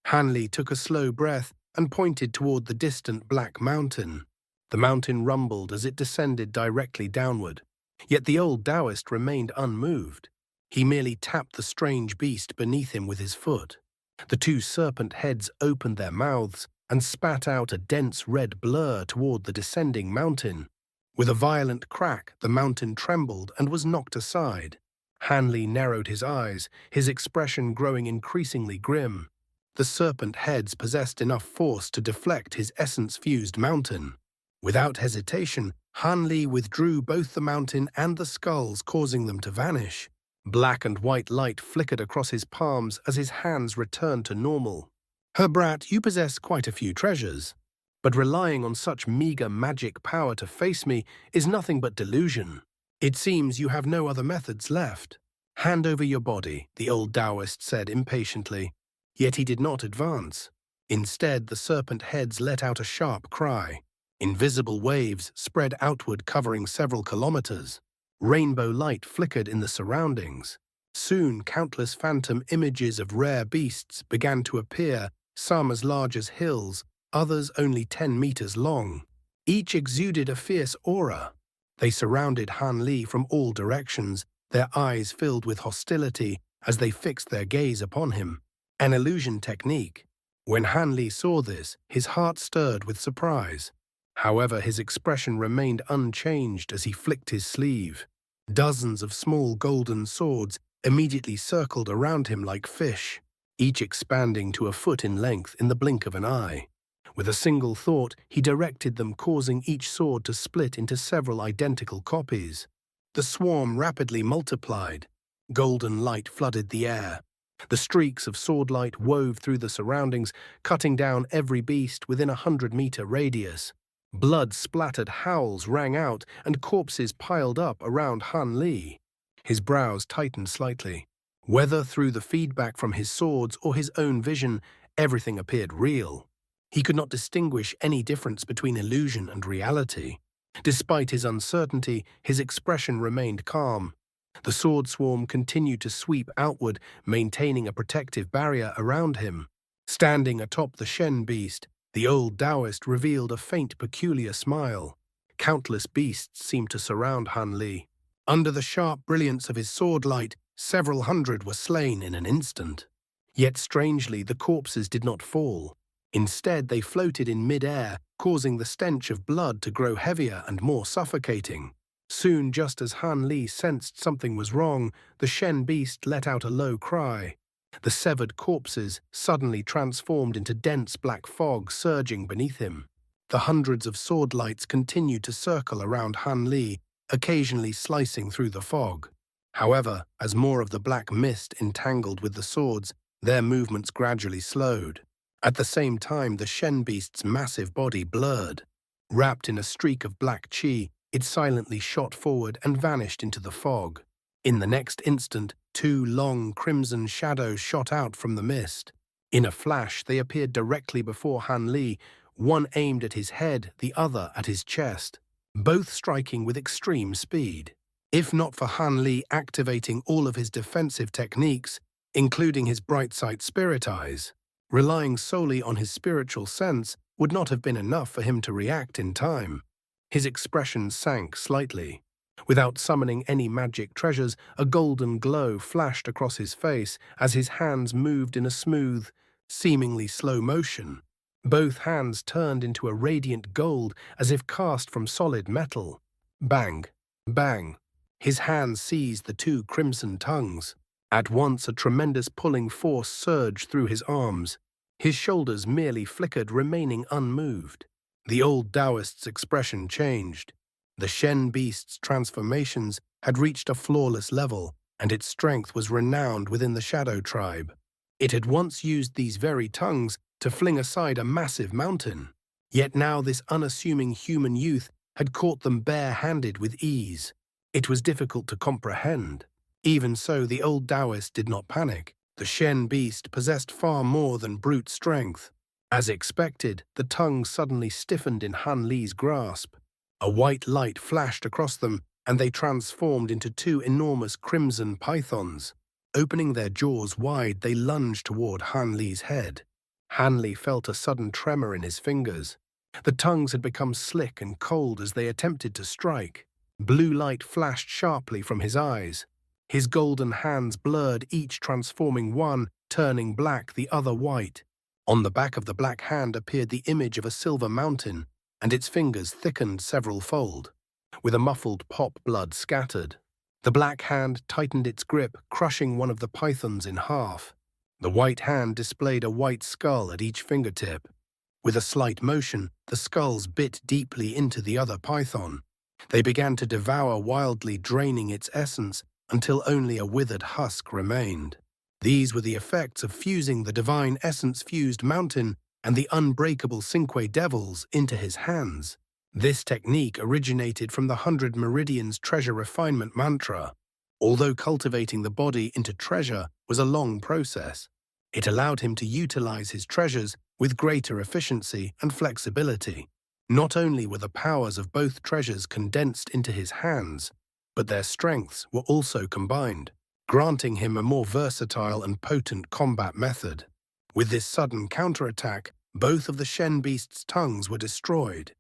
Han Li took a slow breath and pointed toward the distant black mountain. The mountain rumbled as it descended directly downward. Yet the old Daoist remained unmoved. He merely tapped the strange beast beneath him with his foot. The 2 serpent heads opened their mouths and spat out a dense red blur toward the descending mountain. With a violent crack, the mountain trembled and was knocked aside. Han Li narrowed his eyes, his expression growing increasingly grim. The serpent heads possessed enough force to deflect his essence-fused mountain. Without hesitation, Han Li withdrew both the mountain and the skulls, causing them to vanish. Black and white light flickered across his palms as his hands returned to normal. "Her brat, you possess quite a few treasures. But relying on such meager magic power to face me is nothing but delusion. It seems you have no other methods left. Hand over your body," the old Daoist said impatiently. Yet he did not advance. Instead, the serpent heads let out a sharp cry. Invisible waves spread outward, covering several kilometers. Rainbow light flickered in the surroundings. Soon, countless phantom images of rare beasts began to appear, some as large as hills, others only 10 meters long. Each exuded a fierce aura. They surrounded Han Li from all directions, their eyes filled with hostility as they fixed their gaze upon him. An illusion technique. When Han Li saw this, his heart stirred with surprise. However, his expression remained unchanged as he flicked his sleeve. Dozens of small golden swords immediately circled around him like fish, each expanding to a foot in length in the blink of an eye. With a single thought, he directed them, causing each sword to split into several identical copies. The swarm rapidly multiplied. Golden light flooded the air. The streaks of swordlight wove through the surroundings, cutting down every beast within a 100-meter radius. Blood-splattered howls rang out, and corpses piled up around Han Li. His brows tightened slightly. Whether through the feedback from his swords or his own vision, everything appeared real. He could not distinguish any difference between illusion and reality. Despite his uncertainty, his expression remained calm. The sword swarm continued to sweep outward, maintaining a protective barrier around him. Standing atop the Shen beast, the old Daoist revealed a faint, peculiar smile. Countless beasts seemed to surround Han Li. Under the sharp brilliance of his sword light, several hundred were slain in an instant. Yet strangely, the corpses did not fall. Instead, they floated in mid-air, causing the stench of blood to grow heavier and more suffocating. Soon, just as Han Li sensed something was wrong, the Shen beast let out a low cry. The severed corpses suddenly transformed into dense black fog surging beneath him. The hundreds of sword lights continued to circle around Han Li, occasionally slicing through the fog. However, as more of the black mist entangled with the swords, their movements gradually slowed. At the same time, the Shen beast's massive body blurred. Wrapped in a streak of black chi, it silently shot forward and vanished into the fog. In the next instant, two long crimson shadows shot out from the mist. In a flash, they appeared directly before Han Li, one aimed at his head, the other at his chest, both striking with extreme speed. If not for Han Li activating all of his defensive techniques, including his bright sight spirit eyes, relying solely on his spiritual sense would not have been enough for him to react in time. His expression sank slightly. Without summoning any magic treasures, a golden glow flashed across his face as his hands moved in a smooth, seemingly slow motion. Both hands turned into a radiant gold as if cast from solid metal. Bang, bang. His hands seized the two crimson tongues. At once a tremendous pulling force surged through his arms. His shoulders merely flickered, remaining unmoved. The old Daoist's expression changed. The Shen beast's transformations had reached a flawless level, and its strength was renowned within the Shadow Tribe. It had once used these very tongues to fling aside a massive mountain. Yet now this unassuming human youth had caught them bare-handed with ease. It was difficult to comprehend. Even so, the old Daoist did not panic. The Shen beast possessed far more than brute strength. As expected, the tongues suddenly stiffened in Han Li's grasp. A white light flashed across them, and they transformed into two enormous crimson pythons. Opening their jaws wide, they lunged toward Han Li's head. Han Li felt a sudden tremor in his fingers. The tongues had become slick and cold as they attempted to strike. Blue light flashed sharply from his eyes. His golden hands blurred, each transforming, one turning black, the other white. On the back of the black hand appeared the image of a silver mountain, and its fingers thickened several-fold. With a muffled pop, blood scattered. The black hand tightened its grip, crushing one of the pythons in half. The white hand displayed a white skull at each fingertip. With a slight motion, the skulls bit deeply into the other python. They began to devour wildly, draining its essence until only a withered husk remained. These were the effects of fusing the divine essence-fused mountain and the unbreakable Cinque Devils into his hands. This technique originated from the 100 Meridians treasure refinement mantra. Although cultivating the body into treasure was a long process, it allowed him to utilize his treasures with greater efficiency and flexibility. Not only were the powers of both treasures condensed into his hands, but their strengths were also combined, granting him a more versatile and potent combat method. With this sudden counterattack, both of the Shen beast's tongues were destroyed.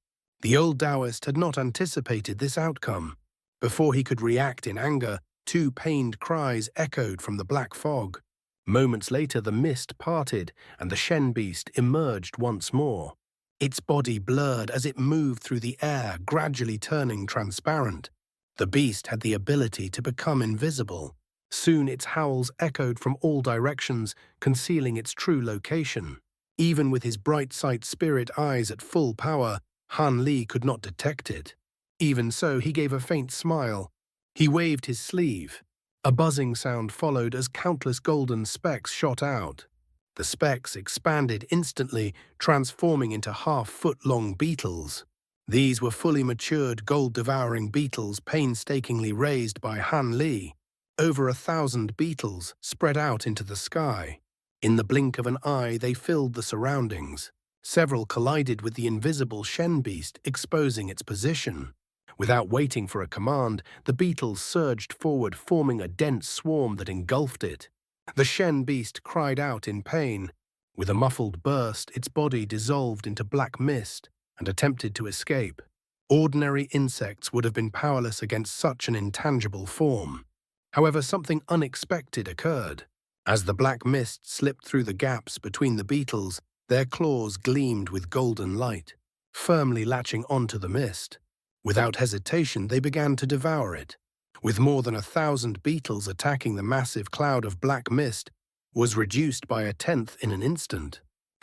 The old Daoist had not anticipated this outcome. Before he could react in anger, two pained cries echoed from the black fog. Moments later, the mist parted, and the Shen beast emerged once more. Its body blurred as it moved through the air, gradually turning transparent. The beast had the ability to become invisible. Soon its howls echoed from all directions, concealing its true location. Even with his bright sight spirit eyes at full power, Han Li could not detect it. Even so, he gave a faint smile. He waved his sleeve. A buzzing sound followed as countless golden specks shot out. The specks expanded instantly, transforming into half-foot-long beetles. These were fully matured, gold-devouring beetles painstakingly raised by Han Li. Over 1,000 beetles spread out into the sky. In the blink of an eye, they filled the surroundings. Several collided with the invisible Shen beast, exposing its position. Without waiting for a command, the beetles surged forward, forming a dense swarm that engulfed it. The Shen beast cried out in pain. With a muffled burst, its body dissolved into black mist and attempted to escape. Ordinary insects would have been powerless against such an intangible form. However, something unexpected occurred. As the black mist slipped through the gaps between the beetles, their claws gleamed with golden light, firmly latching onto the mist. Without hesitation, they began to devour it. With more than 1,000 beetles attacking, the massive cloud of black mist was reduced by a tenth in an instant.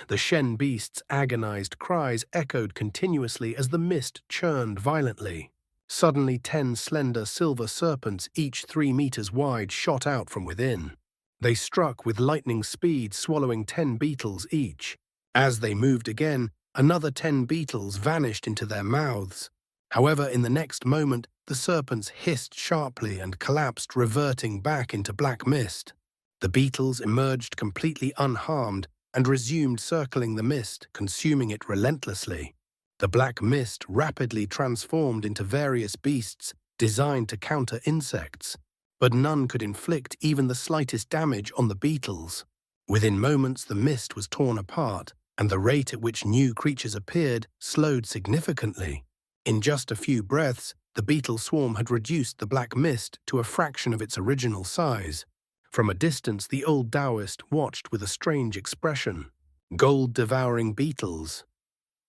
The Shen beast's agonized cries echoed continuously as the mist churned violently. Suddenly 10 slender silver serpents, each 3 meters wide, shot out from within. They struck with lightning speed, swallowing 10 beetles each. As they moved again, another 10 beetles vanished into their mouths. However, in the next moment, the serpents hissed sharply and collapsed, reverting back into black mist. The beetles emerged completely unharmed and resumed circling the mist, consuming it relentlessly. The black mist rapidly transformed into various beasts designed to counter insects, but none could inflict even the slightest damage on the beetles. Within moments, the mist was torn apart, and the rate at which new creatures appeared slowed significantly. In just a few breaths, the beetle swarm had reduced the black mist to a fraction of its original size. From a distance, the old Daoist watched with a strange expression. Gold-devouring beetles.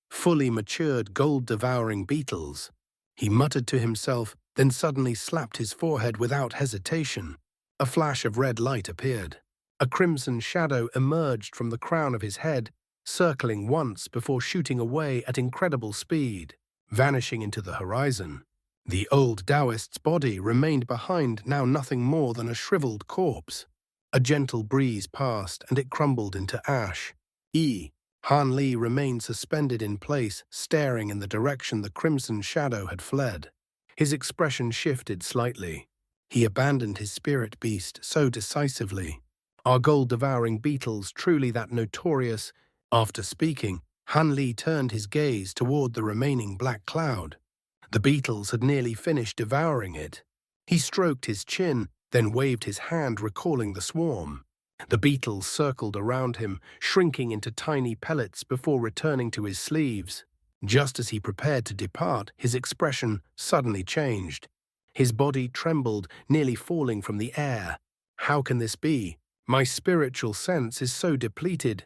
Fully matured gold-devouring beetles. He muttered to himself, then suddenly slapped his forehead without hesitation. A flash of red light appeared. A crimson shadow emerged from the crown of his head, circling once before shooting away at incredible speed, vanishing into the horizon. The old Daoist's body remained behind, now nothing more than a shriveled corpse. A gentle breeze passed, and it crumbled into ash. Han Li remained suspended in place, staring in the direction the crimson shadow had fled. His expression shifted slightly. He abandoned his spirit beast so decisively. Are gold-devouring beetles truly that notorious? After speaking, Han Li turned his gaze toward the remaining black cloud. The beetles had nearly finished devouring it. He stroked his chin, then waved his hand, recalling the swarm. The beetles circled around him, shrinking into tiny pellets before returning to his sleeves. Just as he prepared to depart, his expression suddenly changed. His body trembled, nearly falling from the air. How can this be? My spiritual sense is so depleted.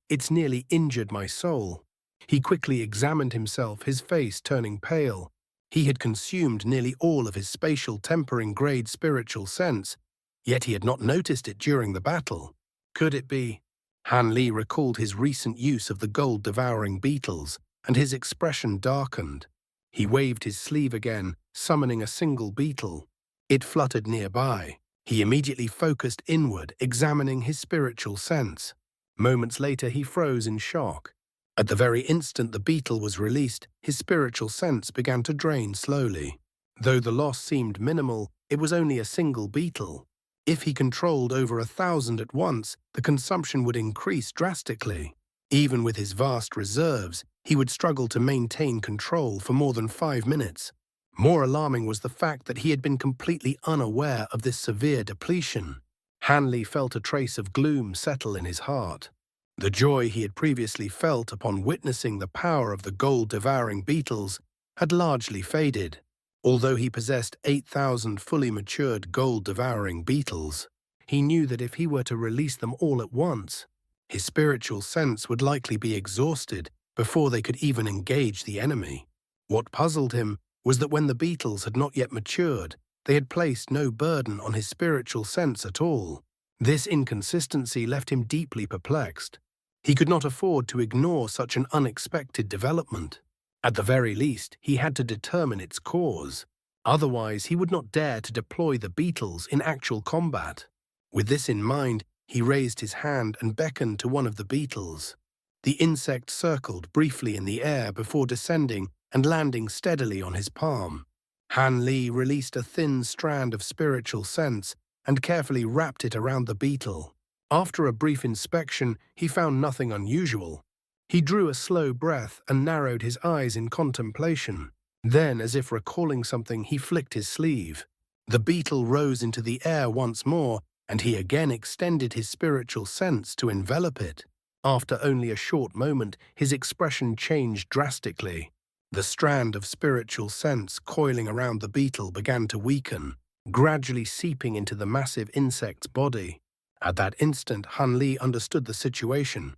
It's nearly injured my soul. He quickly examined himself, his face turning pale. He had consumed nearly all of his spatial tempering grade spiritual sense, yet he had not noticed it during the battle. Could it be? Han Li recalled his recent use of the gold-devouring beetles, and his expression darkened. He waved his sleeve again, summoning a single beetle. It fluttered nearby. He immediately focused inward, examining his spiritual sense. Moments later, he froze in shock. At the very instant the beetle was released, his spiritual sense began to drain slowly. Though the loss seemed minimal, it was only a single beetle. If he controlled over 1,000 at once, the consumption would increase drastically. Even with his vast reserves, he would struggle to maintain control for more than 5 minutes. More alarming was the fact that he had been completely unaware of this severe depletion. Han Li felt a trace of gloom settle in his heart. The joy he had previously felt upon witnessing the power of the gold-devouring beetles had largely faded. Although he possessed 8,000 fully matured gold-devouring beetles, he knew that if he were to release them all at once, his spiritual sense would likely be exhausted before they could even engage the enemy. What puzzled him was that when the beetles had not yet matured, they had placed no burden on his spiritual sense at all. This inconsistency left him deeply perplexed. He could not afford to ignore such an unexpected development. At the very least, he had to determine its cause. Otherwise, he would not dare to deploy the beetles in actual combat. With this in mind, he raised his hand and beckoned to one of the beetles. The insect circled briefly in the air before descending and landing steadily on his palm. Han Li released a thin strand of spiritual sense and carefully wrapped it around the beetle. After a brief inspection, he found nothing unusual. He drew a slow breath and narrowed his eyes in contemplation. Then, as if recalling something, he flicked his sleeve. The beetle rose into the air once more, and he again extended his spiritual sense to envelop it. After only a short moment, his expression changed drastically. The strand of spiritual sense coiling around the beetle began to weaken, gradually seeping into the massive insect's body. At that instant, Han Li understood the situation.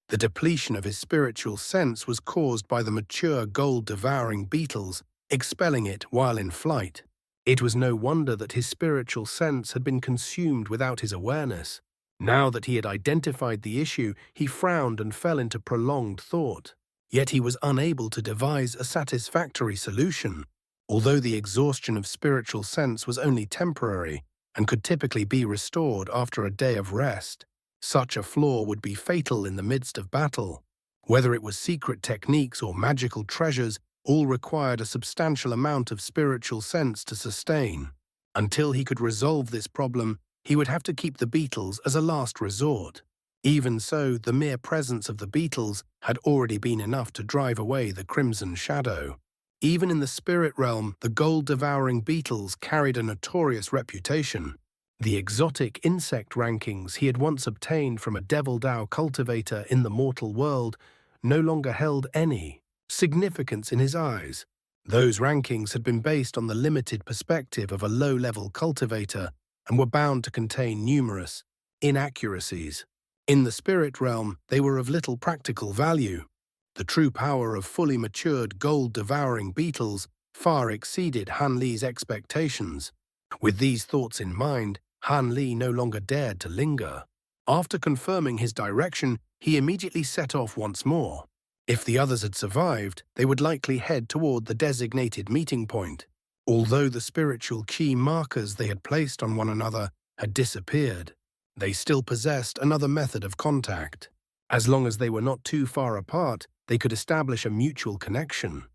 The depletion of his spiritual sense was caused by the mature gold-devouring beetles expelling it while in flight. It was no wonder that his spiritual sense had been consumed without his awareness. Now that he had identified the issue, he frowned and fell into prolonged thought. Yet he was unable to devise a satisfactory solution. Although the exhaustion of spiritual sense was only temporary and could typically be restored after a day of rest, such a flaw would be fatal in the midst of battle. Whether it was secret techniques or magical treasures, all required a substantial amount of spiritual sense to sustain. Until he could resolve this problem, he would have to keep the beetles as a last resort. Even so, the mere presence of the beetles had already been enough to drive away the crimson shadow. Even in the spirit realm, the gold-devouring beetles carried a notorious reputation. The exotic insect rankings he had once obtained from a devil Dao cultivator in the mortal world no longer held any significance in his eyes. Those rankings had been based on the limited perspective of a low-level cultivator and were bound to contain numerous inaccuracies. In the spirit realm, they were of little practical value. The true power of fully matured gold-devouring beetles far exceeded Han Li's expectations. With these thoughts in mind, Han Li no longer dared to linger. After confirming his direction, he immediately set off once more. If the others had survived, they would likely head toward the designated meeting point. Although the spiritual key markers they had placed on one another had disappeared, they still possessed another method of contact. As long as they were not too far apart, they could establish a mutual connection.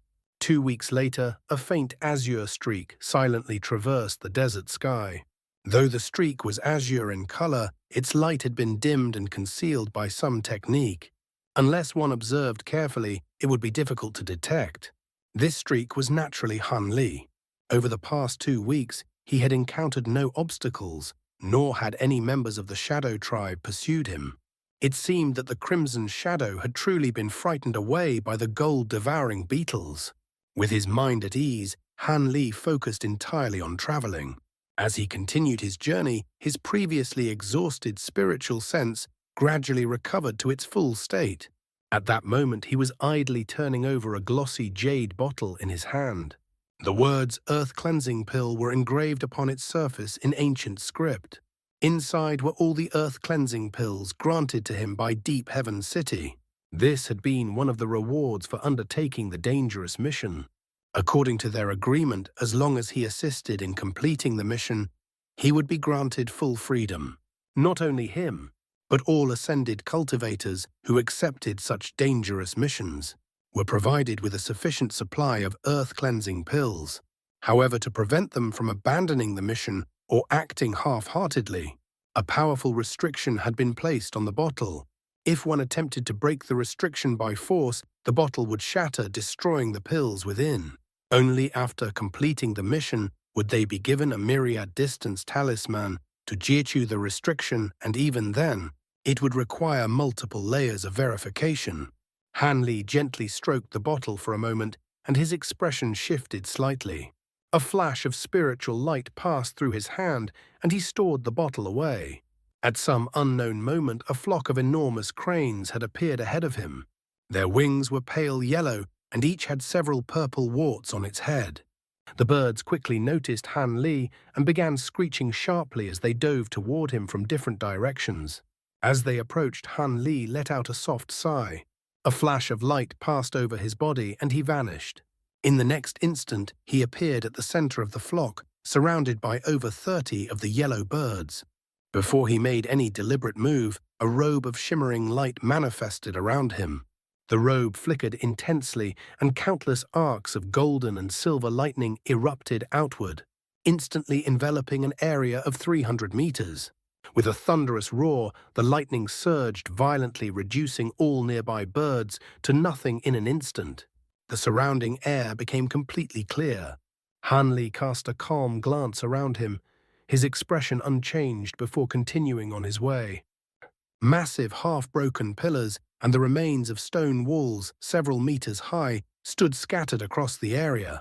2 weeks later, a faint azure streak silently traversed the desert sky. Though the streak was azure in color, its light had been dimmed and concealed by some technique. Unless one observed carefully, it would be difficult to detect. This streak was naturally Han Li. Over the past 2 weeks, he had encountered no obstacles, nor had any members of the Shadow Tribe pursued him. It seemed that the Crimson Shadow had truly been frightened away by the gold-devouring beetles. With his mind at ease, Han Li focused entirely on traveling. As he continued his journey, his previously exhausted spiritual sense gradually recovered to its full state. At that moment, he was idly turning over a glossy jade bottle in his hand. The words "Earth Cleansing Pill" were engraved upon its surface in ancient script. Inside were all the earth cleansing pills granted to him by Deep Heaven City. This had been one of the rewards for undertaking the dangerous mission. According to their agreement, as long as he assisted in completing the mission, he would be granted full freedom. Not only him, but all ascended cultivators who accepted such dangerous missions were provided with a sufficient supply of earth-cleansing pills. However, to prevent them from abandoning the mission or acting half-heartedly, a powerful restriction had been placed on the bottle. If one attempted to break the restriction by force, the bottle would shatter, destroying the pills within. Only after completing the mission would they be given a myriad distance talisman to jechu the restriction, and even then, it would require multiple layers of verification. Han Li gently stroked the bottle for a moment, and his expression shifted slightly. A flash of spiritual light passed through his hand, and he stored the bottle away. At some unknown moment, a flock of enormous cranes had appeared ahead of him. Their wings were pale yellow, and each had several purple warts on its head. The birds quickly noticed Han Li and began screeching sharply as they dove toward him from different directions. As they approached, Han Li let out a soft sigh. A flash of light passed over his body, and he vanished. In the next instant, he appeared at the center of the flock, surrounded by over 30 of the yellow birds. Before he made any deliberate move, a robe of shimmering light manifested around him. The robe flickered intensely, and countless arcs of golden and silver lightning erupted outward, instantly enveloping an area of 300 meters. With a thunderous roar, the lightning surged violently, reducing all nearby birds to nothing in an instant. The surrounding air became completely clear. Han Li cast a calm glance around him, his expression unchanged before continuing on his way. Massive half-broken pillars and the remains of stone walls several meters high stood scattered across the area.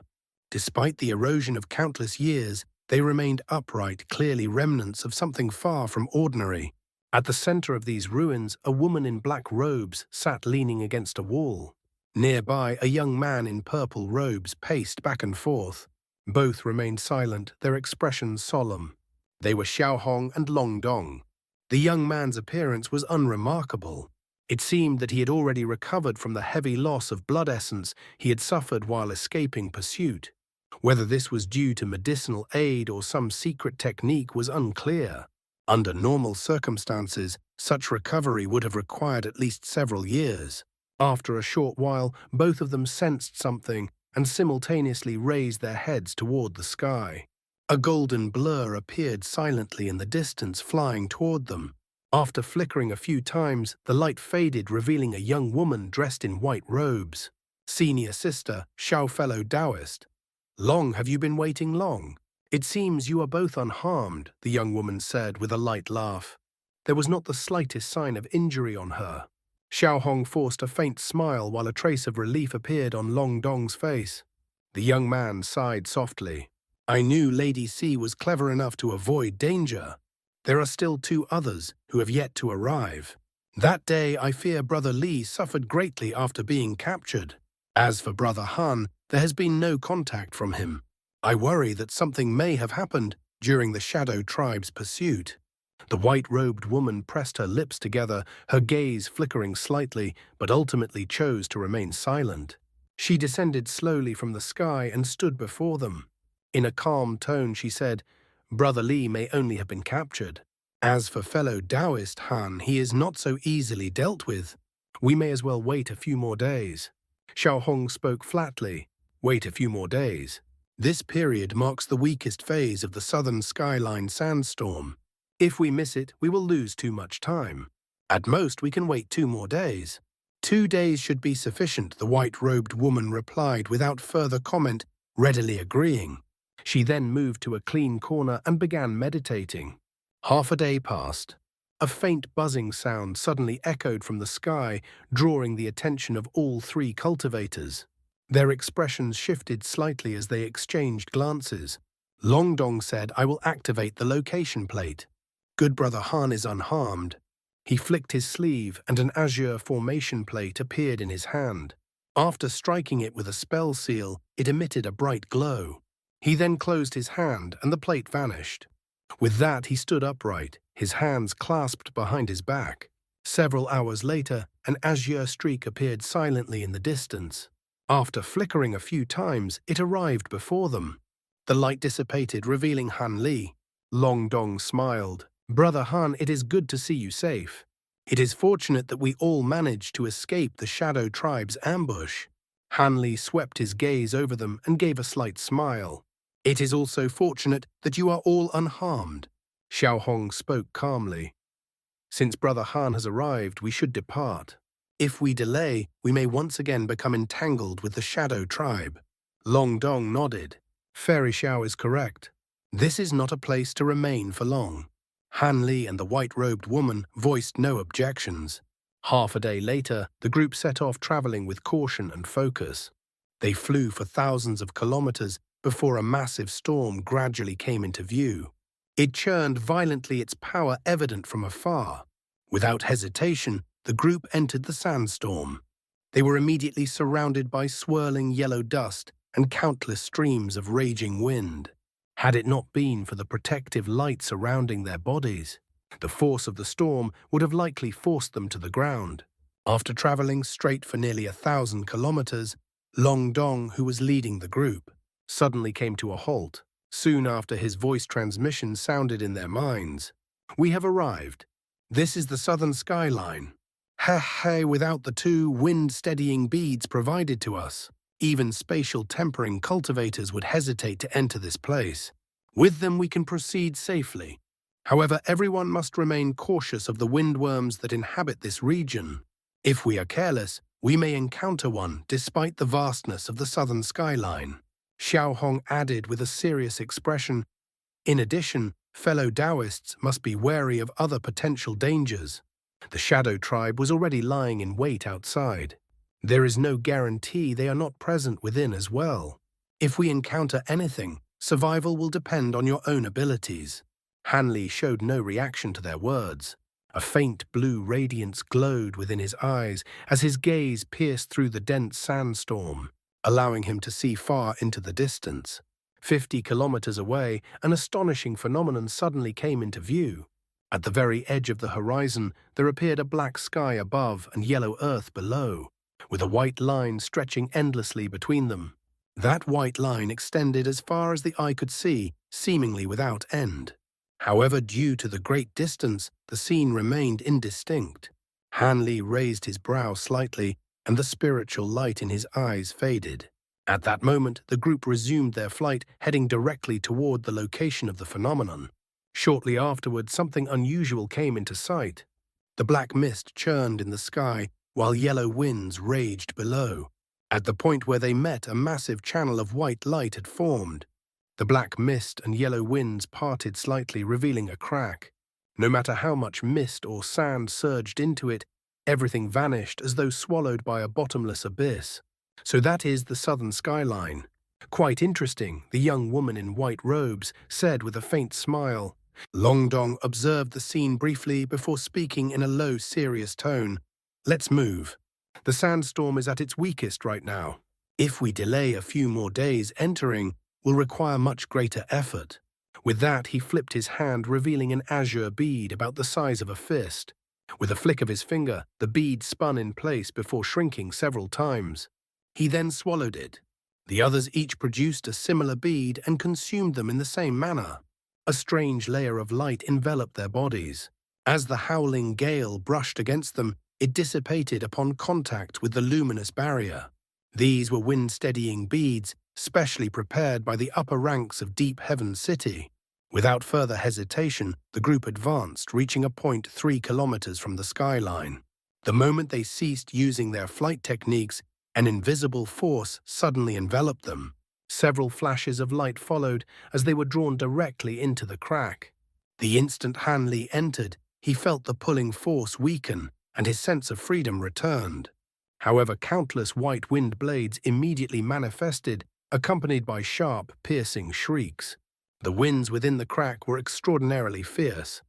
Despite the erosion of countless years, they remained upright, clearly remnants of something far from ordinary. At the center of these ruins, a woman in black robes sat leaning against a wall. Nearby, a young man in purple robes paced back and forth. Both remained silent, their expressions solemn. They were Xiaohong and Long Dong. The young man's appearance was unremarkable. It seemed that he had already recovered from the heavy loss of blood essence he had suffered while escaping pursuit. Whether this was due to medicinal aid or some secret technique was unclear. Under normal circumstances, such recovery would have required at least several years. After a short while, both of them sensed something and simultaneously raised their heads toward the sky. A golden blur appeared silently in the distance, flying toward them. After flickering a few times, the light faded, revealing a young woman dressed in white robes. Senior sister, Xiao fellow Daoist. Long have you been waiting long? It seems you are both unharmed, the young woman said with a light laugh. There was not the slightest sign of injury on her. Xiao Hong forced a faint smile while a trace of relief appeared on Long Dong's face. The young man sighed softly. I knew Lady C was clever enough to avoid danger. There are still 2 others who have yet to arrive. That day, I fear Brother Li suffered greatly after being captured. As for Brother Han, there has been no contact from him. I worry that something may have happened during the Shadow Tribe's pursuit. The white-robed woman pressed her lips together, her gaze flickering slightly, but ultimately chose to remain silent. She descended slowly from the sky and stood before them. In a calm tone, she said, Brother Li may only have been captured. As for fellow Daoist Han, he is not so easily dealt with. We may as well wait a few more days. Xiao Hong spoke flatly. Wait a few more days. This period marks the weakest phase of the Southern Skyline sandstorm. If we miss it, we will lose too much time. At most, we can wait 2 more days. 2 days should be sufficient, the white-robed woman replied without further comment, readily agreeing. She then moved to a clean corner and began meditating. Half a day passed. A faint buzzing sound suddenly echoed from the sky, drawing the attention of all 3 cultivators. Their expressions shifted slightly as they exchanged glances. Long Dong said, I will activate the location plate. Good Brother Han is unharmed. He flicked his sleeve and an azure formation plate appeared in his hand. After striking it with a spell seal, it emitted a bright glow. He then closed his hand and the plate vanished. With that, he stood upright, his hands clasped behind his back. Several hours later, an azure streak appeared silently in the distance. After flickering a few times, it arrived before them. The light dissipated, revealing Han Li. Long Dong smiled. Brother Han, it is good to see you safe. It is fortunate that we all managed to escape the Shadow Tribe's ambush. Han Li swept his gaze over them and gave a slight smile. It is also fortunate that you are all unharmed. Xiao Hong spoke calmly. Since Brother Han has arrived, we should depart. If we delay, we may once again become entangled with the Shadow Tribe. Long Dong nodded. Fairy Xiao is correct. This is not a place to remain for long. Han Li and the white-robed woman voiced no objections. Half a day later, the group set off traveling with caution and focus. They flew for thousands of kilometers before a massive storm gradually came into view. It churned violently, its power evident from afar. Without hesitation, the group entered the sandstorm. They were immediately surrounded by swirling yellow dust and countless streams of raging wind. Had it not been for the protective light surrounding their bodies, the force of the storm would have likely forced them to the ground. After traveling straight for nearly 1,000 kilometers, Long Dong, who was leading the group, suddenly came to a halt. Soon after, his voice transmission sounded in their minds. We have arrived. This is the Southern Skyline. Hey, without the 2 wind-steadying beads provided to us, even spatial tempering cultivators would hesitate to enter this place. With them we can proceed safely. However, everyone must remain cautious of the windworms that inhabit this region. If we are careless, we may encounter one despite the vastness of the Southern Skyline. Xiao Hong added with a serious expression. In addition, fellow Daoists must be wary of other potential dangers. The Shadow Tribe was already lying in wait outside. There is no guarantee they are not present within as well. If we encounter anything, survival will depend on your own abilities. Han Li showed no reaction to their words. A faint blue radiance glowed within his eyes as his gaze pierced through the dense sandstorm, allowing him to see far into the distance. 50 kilometers away, an astonishing phenomenon suddenly came into view. At the very edge of the horizon, there appeared a black sky above and yellow earth below, with a white line stretching endlessly between them. That white line extended as far as the eye could see, seemingly without end. However, due to the great distance, the scene remained indistinct. Han Li raised his brow slightly. and the spiritual light in his eyes faded. At that moment, the group resumed their flight, heading directly toward the location of the phenomenon. Shortly afterward, something unusual came into sight. The black mist churned in the sky, while yellow winds raged below. At the point where they met, a massive channel of white light had formed. The black mist and yellow winds parted slightly, revealing a crack. No matter how much mist or sand surged into it, everything vanished as though swallowed by a bottomless abyss. So that is the Southern Skyline. Quite interesting, the young woman in white robes said with a faint smile. Long Dong observed the scene briefly before speaking in a low, serious tone. Let's move. The sandstorm is at its weakest right now. If we delay a few more days, entering will require much greater effort. With that, he flipped his hand, revealing an azure bead about the size of a fist. With a flick of his finger, the bead spun in place before shrinking several times. He then swallowed it. The others each produced a similar bead and consumed them in the same manner. A strange layer of light enveloped their bodies. As the howling gale brushed against them, it dissipated upon contact with the luminous barrier. These were wind-steadying beads, specially prepared by the upper ranks of Deep Heaven City. Without further hesitation, the group advanced, reaching a point 3 kilometers from the skyline. The moment they ceased using their flight techniques, an invisible force suddenly enveloped them. Several flashes of light followed as they were drawn directly into the crack. The instant Han Li entered, he felt the pulling force weaken, and his sense of freedom returned. However, countless white wind blades immediately manifested, accompanied by sharp, piercing shrieks. The winds within the crack were extraordinarily fierce.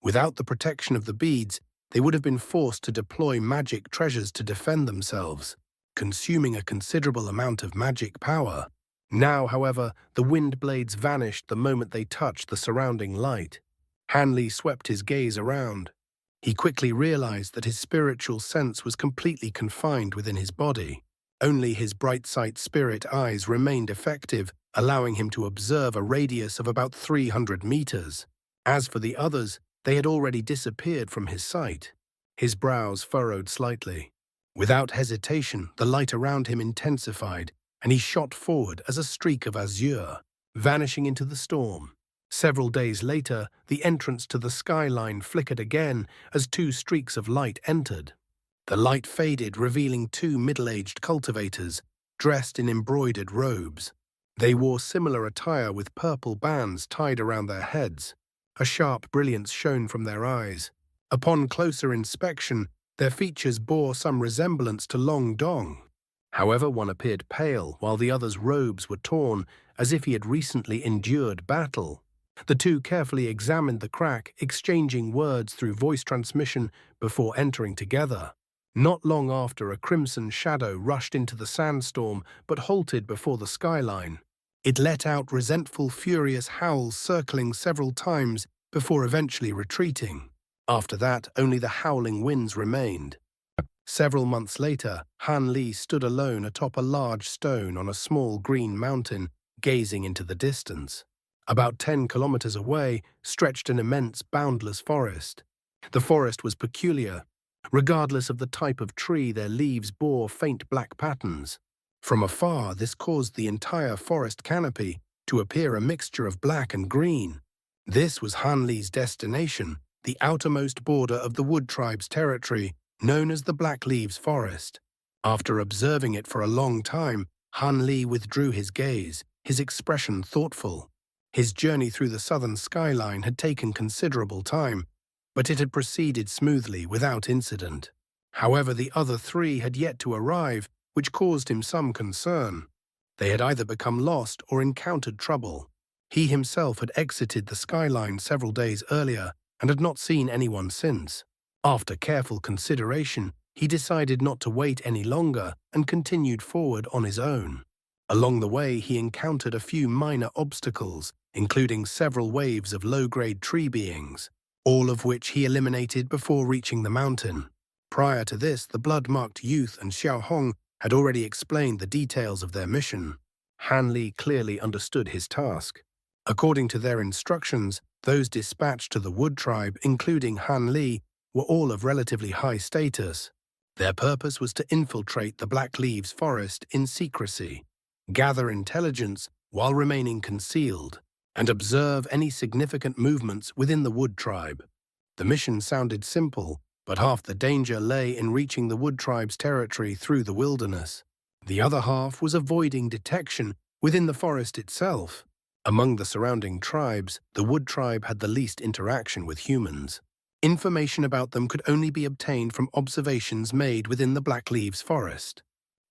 Without the protection of the beads, they would have been forced to deploy magic treasures to defend themselves, consuming a considerable amount of magic power. Now, however, the wind blades vanished the moment they touched the surrounding light. Han Li swept his gaze around. He quickly realized that his spiritual sense was completely confined within his body. Only his bright sight spirit eyes remained effective, allowing him to observe a radius of about 300 meters. As for the others, they had already disappeared from his sight. His brows furrowed slightly. Without hesitation, the light around him intensified, and he shot forward as a streak of azure, vanishing into the storm. Several days later, the entrance to the skyline flickered again as 2 streaks of light entered. The light faded, revealing 2 middle-aged cultivators, dressed in embroidered robes. They wore similar attire with purple bands tied around their heads. A sharp brilliance shone from their eyes. Upon closer inspection, their features bore some resemblance to Long Dong. However, one appeared pale, while the other's robes were torn, as if he had recently endured battle. The 2 carefully examined the crack, exchanging words through voice transmission before entering together. Not long after, a crimson shadow rushed into the sandstorm but halted before the skyline. It let out resentful, furious howls, circling several times before eventually retreating. After that, only the howling winds remained. Several months later, Han Li stood alone atop a large stone on a small green mountain, gazing into the distance. About 10 kilometers away stretched an immense, boundless forest. The forest was peculiar. Regardless of the type of tree, their leaves bore faint black patterns. From afar, this caused the entire forest canopy to appear a mixture of black and green. This was Han Li's destination, the outermost border of the Wood Tribe's territory, known as the Black Leaves Forest. After observing it for a long time, Han Li withdrew his gaze, his expression thoughtful. His journey through the Southern Skyline had taken considerable time, but it had proceeded smoothly without incident. However, the other 3 had yet to arrive, which caused him some concern. They had either become lost or encountered trouble. He himself had exited the skyline several days earlier and had not seen anyone since. After careful consideration, he decided not to wait any longer and continued forward on his own. Along the way, he encountered a few minor obstacles, including several waves of low-grade tree beings, all of which he eliminated before reaching the mountain. Prior to this, the blood-marked youth and Xiao Hong had already explained the details of their mission. Han Li clearly understood his task. According to their instructions, those dispatched to the Wood Tribe, including Han Li, were all of relatively high status. Their purpose was to infiltrate the Black Leaves forest in secrecy, gather intelligence while remaining concealed, and observe any significant movements within the Wood Tribe. The mission sounded simple, but half the danger lay in reaching the Wood Tribe's territory through the wilderness. The other half was avoiding detection within the forest itself. Among the surrounding tribes, the Wood Tribe had the least interaction with humans. Information about them could only be obtained from observations made within the Black Leaves forest.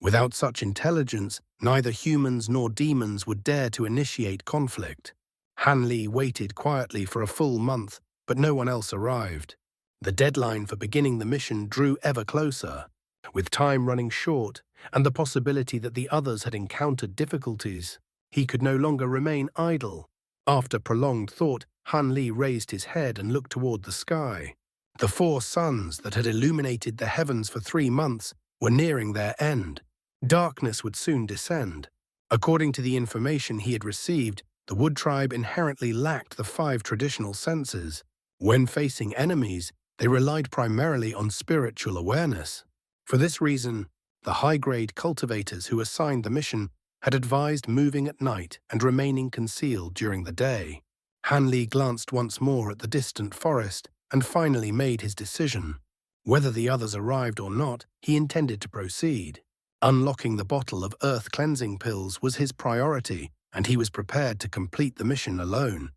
Without such intelligence, neither humans nor demons would dare to initiate conflict. Han Li waited quietly for a full month, but no one else arrived. The deadline for beginning the mission drew ever closer. With time running short and the possibility that the others had encountered difficulties, he could no longer remain idle. After prolonged thought, Han Li raised his head and looked toward the sky. The 4 suns that had illuminated the heavens for 3 months were nearing their end. Darkness would soon descend. According to the information he had received, the Wood Tribe inherently lacked the 5 traditional senses. When facing enemies, they relied primarily on spiritual awareness. For this reason, the high-grade cultivators who assigned the mission had advised moving at night and remaining concealed during the day. Han Li glanced once more at the distant forest and finally made his decision. Whether the others arrived or not, he intended to proceed. Unlocking the bottle of earth cleansing pills was his priority, and he was prepared to complete the mission alone.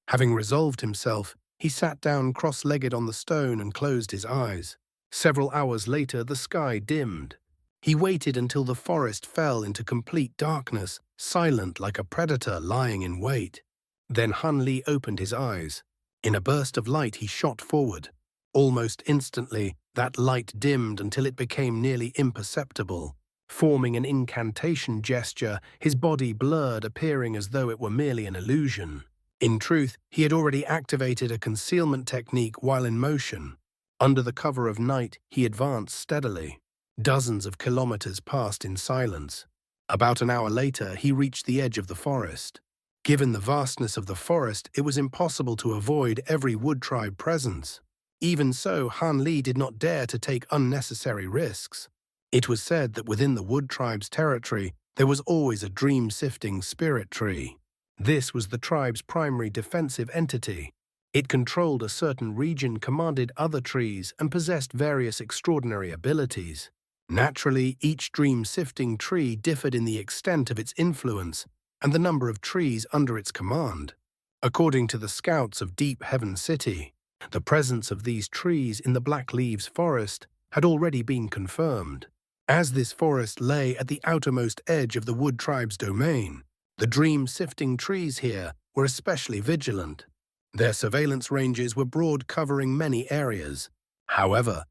Having resolved himself, he sat down cross-legged on the stone and closed his eyes. Several hours later, the sky dimmed. He waited until the forest fell into complete darkness, silent like a predator lying in wait. Then Han Li opened his eyes. In a burst of light, he shot forward. Almost instantly, that light dimmed until it became nearly imperceptible. Forming an incantation gesture, his body blurred, appearing as though it were merely an illusion. In truth, he had already activated a concealment technique while in motion. Under the cover of night, he advanced steadily. Dozens of kilometers passed in silence. About an hour later, he reached the edge of the forest. Given the vastness of the forest, it was impossible to avoid every Wood Tribe presence. Even so, Han Li did not dare to take unnecessary risks. It was said that within the Wood Tribe's territory, there was always a dream-sifting spirit tree. This was the tribe's primary defensive entity. It controlled a certain region, commanded other trees, and possessed various extraordinary abilities. Naturally, each dream-sifting tree differed in the extent of its influence and the number of trees under its command. According to the scouts of Deep Heaven City, the presence of these trees in the Black Leaves forest had already been confirmed. As this forest lay at the outermost edge of the Wood Tribe's domain, the dream-sifting trees here were especially vigilant. Their surveillance ranges were broad, covering many areas. However,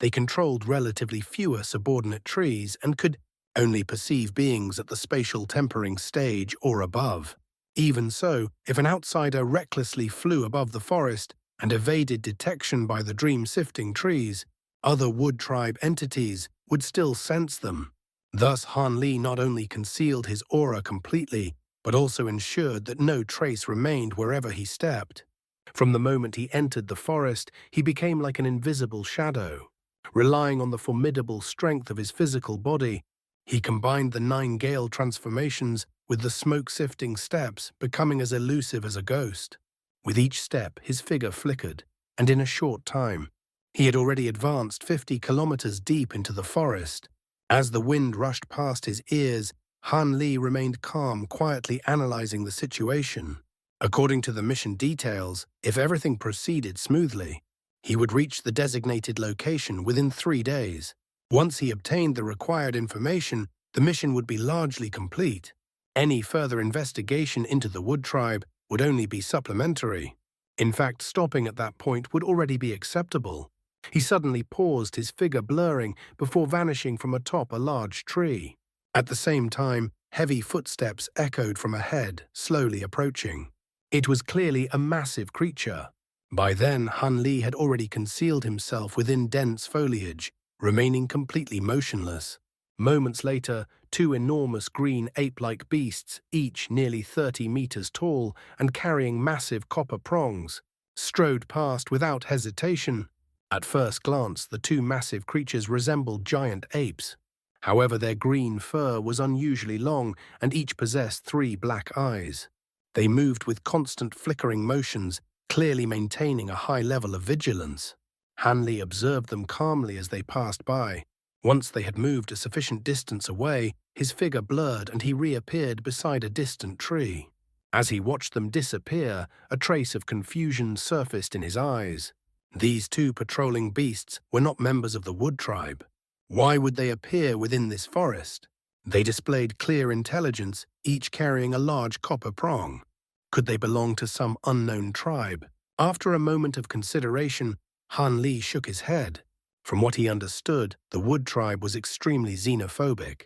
they controlled relatively fewer subordinate trees and could only perceive beings at the spatial tempering stage or above. Even so, if an outsider recklessly flew above the forest and evaded detection by the dream-sifting trees, other Wood Tribe entities would still sense them. Thus, Han Li not only concealed his aura completely, but also ensured that no trace remained wherever he stepped. From the moment he entered the forest, he became like an invisible shadow. Relying on the formidable strength of his physical body, he combined the 9 Gale transformations with the smoke-sifting steps, becoming as elusive as a ghost. With each step, his figure flickered, and in a short time, he had already advanced 50 kilometers deep into the forest. As the wind rushed past his ears, Han Li remained calm, quietly analyzing the situation. According to the mission details, if everything proceeded smoothly, he would reach the designated location within 3 days. Once he obtained the required information, the mission would be largely complete. Any further investigation into the Wood Tribe would only be supplementary. In fact, stopping at that point would already be acceptable. He suddenly paused, his figure blurring, before vanishing from atop a large tree. At the same time, heavy footsteps echoed from ahead, slowly approaching. It was clearly a massive creature. By then, Han Li had already concealed himself within dense foliage, remaining completely motionless. Moments later, 2 enormous green ape-like beasts, each nearly 30 meters tall and carrying massive copper prongs, strode past without hesitation. At first glance, the two massive creatures resembled giant apes. However, their green fur was unusually long, and each possessed 3 black eyes. They moved with constant flickering motions, clearly maintaining a high level of vigilance. Hanli observed them calmly as they passed by. Once they had moved a sufficient distance away, his figure blurred and he reappeared beside a distant tree. As he watched them disappear, a trace of confusion surfaced in his eyes. These 2 patrolling beasts were not members of the Wood tribe. Why would they appear within this forest? They displayed clear intelligence, each carrying a large copper prong. Could they belong to some unknown tribe? After a moment of consideration, Han Li shook his head. From what he understood, the Wood tribe was extremely xenophobic.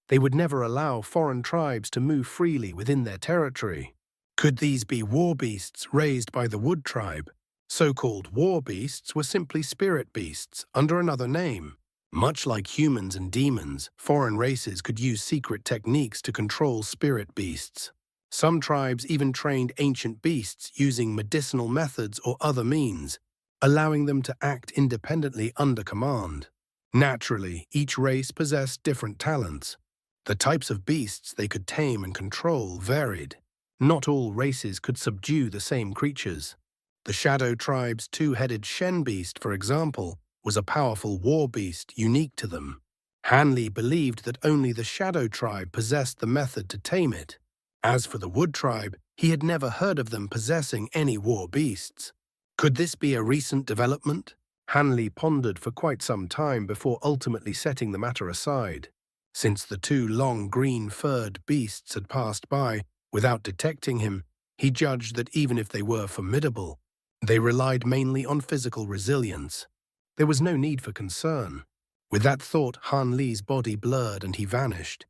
They would never allow foreign tribes to move freely within their territory. Could these be war beasts raised by the Wood tribe? So-called war beasts were simply spirit beasts under another name. Much like humans and demons, foreign races could use secret techniques to control spirit beasts. Some tribes even trained ancient beasts using medicinal methods or other means, allowing them to act independently under command. Naturally, each race possessed different talents. The types of beasts they could tame and control varied. Not all races could subdue the same creatures. The Shadow Tribe's 2-headed Shen beast, for example, was a powerful war beast unique to them. Hanli believed that only the Shadow Tribe possessed the method to tame it. As for the Wood Tribe, he had never heard of them possessing any war beasts. Could this be a recent development? Hanli pondered for quite some time before ultimately setting the matter aside. Since the 2 long green-furred beasts had passed by without detecting him, he judged that even if they were formidable, they relied mainly on physical resilience. There was no need for concern. With that thought, Han Li's body blurred and he vanished.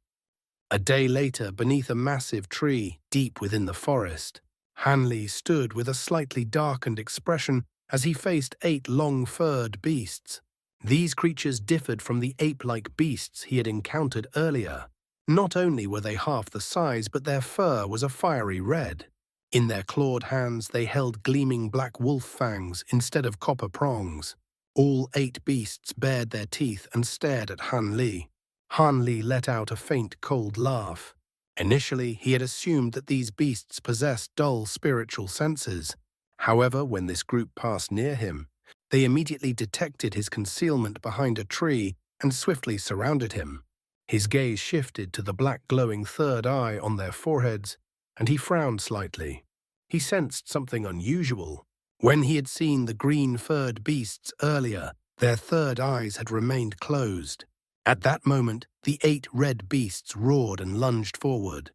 A day later, beneath a massive tree deep within the forest, Han Li stood with a slightly darkened expression as he faced 8 long-furred beasts. These creatures differed from the ape-like beasts he had encountered earlier. Not only were they half the size, but their fur was a fiery red. In their clawed hands, they held gleaming black wolf fangs instead of copper prongs. All 8 beasts bared their teeth and stared at Han Li. Han Li let out a faint, cold laugh. Initially, he had assumed that these beasts possessed dull spiritual senses. However, when this group passed near him, they immediately detected his concealment behind a tree and swiftly surrounded him. His gaze shifted to the black glowing 3rd eye on their foreheads, and he frowned slightly. He sensed something unusual. When he had seen the green-furred beasts earlier, their 3rd eyes had remained closed. At that moment, the 8 red beasts roared and lunged forward.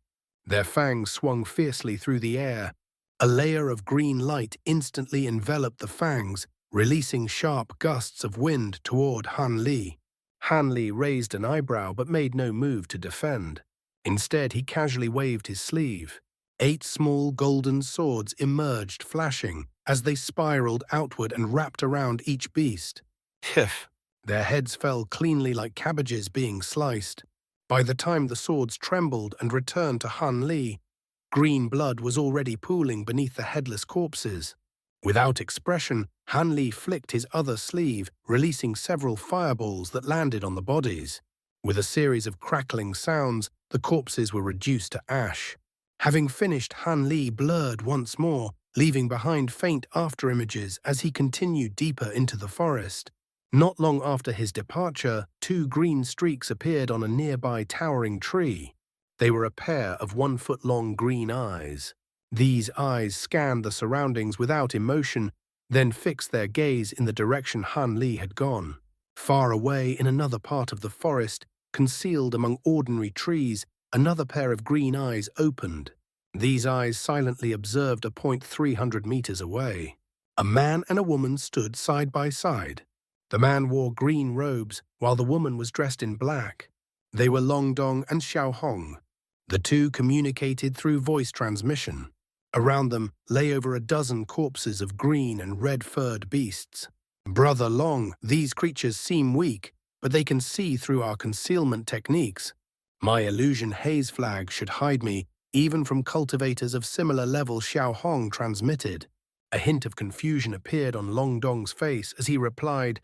Their fangs swung fiercely through the air. A layer of green light instantly enveloped the fangs, releasing sharp gusts of wind toward Han Li. Han Li raised an eyebrow but made no move to defend. Instead, he casually waved his sleeve. 8 small golden swords emerged flashing as they spiraled outward and wrapped around each beast. Hiff! Their heads fell cleanly like cabbages being sliced. By the time the swords trembled and returned to Han Li, green blood was already pooling beneath the headless corpses. Without expression, Han Li flicked his other sleeve, releasing several fireballs that landed on the bodies. With a series of crackling sounds, the corpses were reduced to ash. Having finished, Han Li blurred once more, leaving behind faint afterimages as he continued deeper into the forest. Not long after his departure, 2 green streaks appeared on a nearby towering tree. They were a pair of 1-foot-long green eyes. These eyes scanned the surroundings without emotion, then fixed their gaze in the direction Han Li had gone. Far away in another part of the forest, concealed among ordinary trees, another pair of green eyes opened. These eyes silently observed a point 300 meters away. A man and a woman stood side by side. The man wore green robes, while the woman was dressed in black. They were Long Dong and Xiao Hong. The 2 communicated through voice transmission. Around them lay over a dozen corpses of green and red-furred beasts. Brother Long, these creatures seem weak, but they can see through our concealment techniques. My illusion haze flag should hide me, even from cultivators of similar level, Xiao Hong transmitted. A hint of confusion appeared on Long Dong's face as he replied,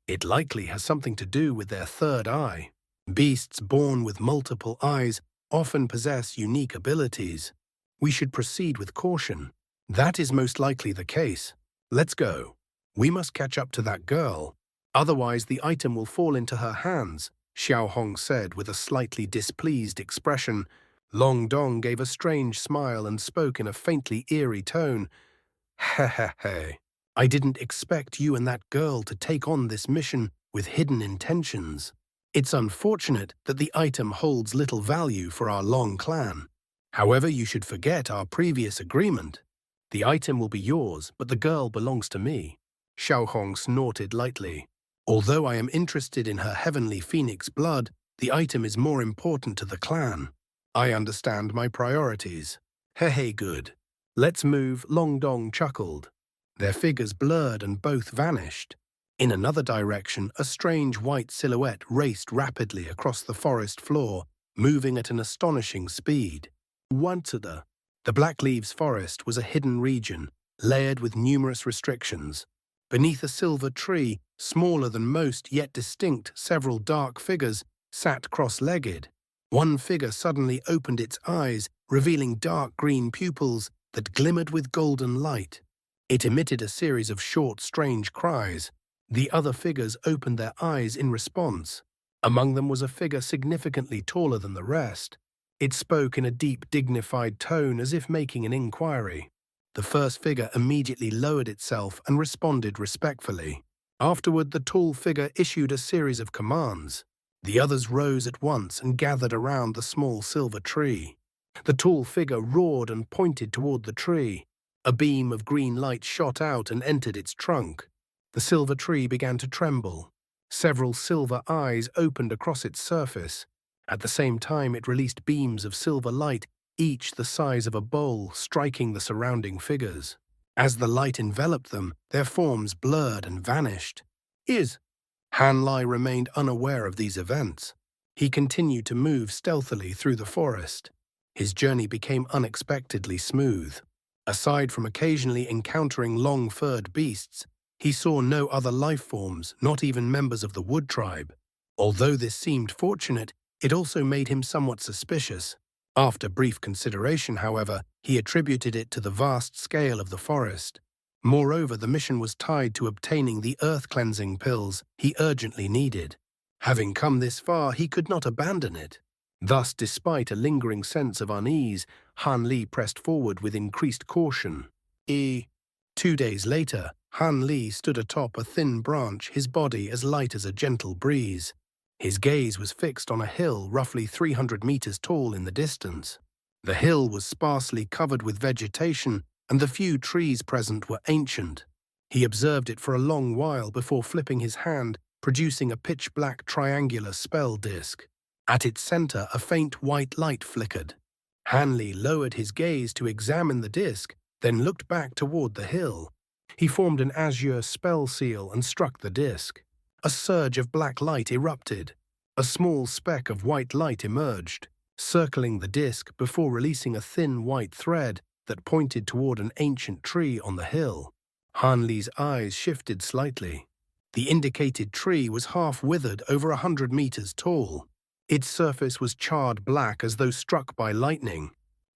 "It likely has something to do with their third eye. Beasts born with multiple eyes often possess unique abilities. We should proceed with caution. That is most likely the case. Let's go. We must catch up to that girl. Otherwise the item will fall into her hands," Xiao Hong said with a slightly displeased expression. Long Dong gave a strange smile and spoke in a faintly eerie tone. "Heh. I didn't expect you and that girl to take on this mission with hidden intentions. It's unfortunate that the item holds little value for our Long clan. However, you should forget our previous agreement. The item will be yours, but the girl belongs to me." Xiao Hong snorted lightly. "Although I am interested in her heavenly phoenix blood, the item is more important to the clan. I understand my priorities." "Hey, good. Let's move," Long Dong chuckled. Their figures blurred and both vanished. In another direction, a strange white silhouette raced rapidly across the forest floor, moving at an astonishing speed. Wantada. The Black Leaves Forest was a hidden region, layered with numerous restrictions. Beneath a silver tree, smaller than most yet distinct, several dark figures sat cross-legged. One figure suddenly opened its eyes, revealing dark green pupils that glimmered with golden light. It emitted a series of short, strange cries. The other figures opened their eyes in response. Among them was a figure significantly taller than the rest. It spoke in a deep, dignified tone as if making an inquiry. The first figure immediately lowered itself and responded respectfully. Afterward, the tall figure issued a series of commands. The others rose at once and gathered around the small silver tree. The tall figure roared and pointed toward the tree. A beam of green light shot out and entered its trunk. The silver tree began to tremble. Several silver eyes opened across its surface. At the same time, it released beams of silver light, each the size of a bowl, striking the surrounding figures. As the light enveloped them, their forms blurred and vanished. Han Lai remained unaware of these events. He continued to move stealthily through the forest. His journey became unexpectedly smooth. Aside from occasionally encountering long-furred beasts, he saw no other life forms, not even members of the Wood tribe. Although this seemed fortunate, it also made him somewhat suspicious. After brief consideration, however, he attributed it to the vast scale of the forest. Moreover, the mission was tied to obtaining the earth-cleansing pills he urgently needed. Having come this far, he could not abandon it. Thus, despite a lingering sense of unease, Han Li pressed forward with increased caution. 2 days later, Han Li stood atop a thin branch, his body as light as a gentle breeze. His gaze was fixed on a hill roughly 300 meters tall in the distance. The hill was sparsely covered with vegetation, and the few trees present were ancient. He observed it for a long while before flipping his hand, producing a pitch-black triangular spell disc. At its center, a faint white light flickered. Han Li lowered his gaze to examine the disc, then looked back toward the hill. He formed an azure spell seal and struck the disc. A surge of black light erupted. A small speck of white light emerged, circling the disc before releasing a thin white thread that pointed toward an ancient tree on the hill. Han Li's eyes shifted slightly. The indicated tree was half-withered, over 100 meters tall. Its surface was charred black as though struck by lightning.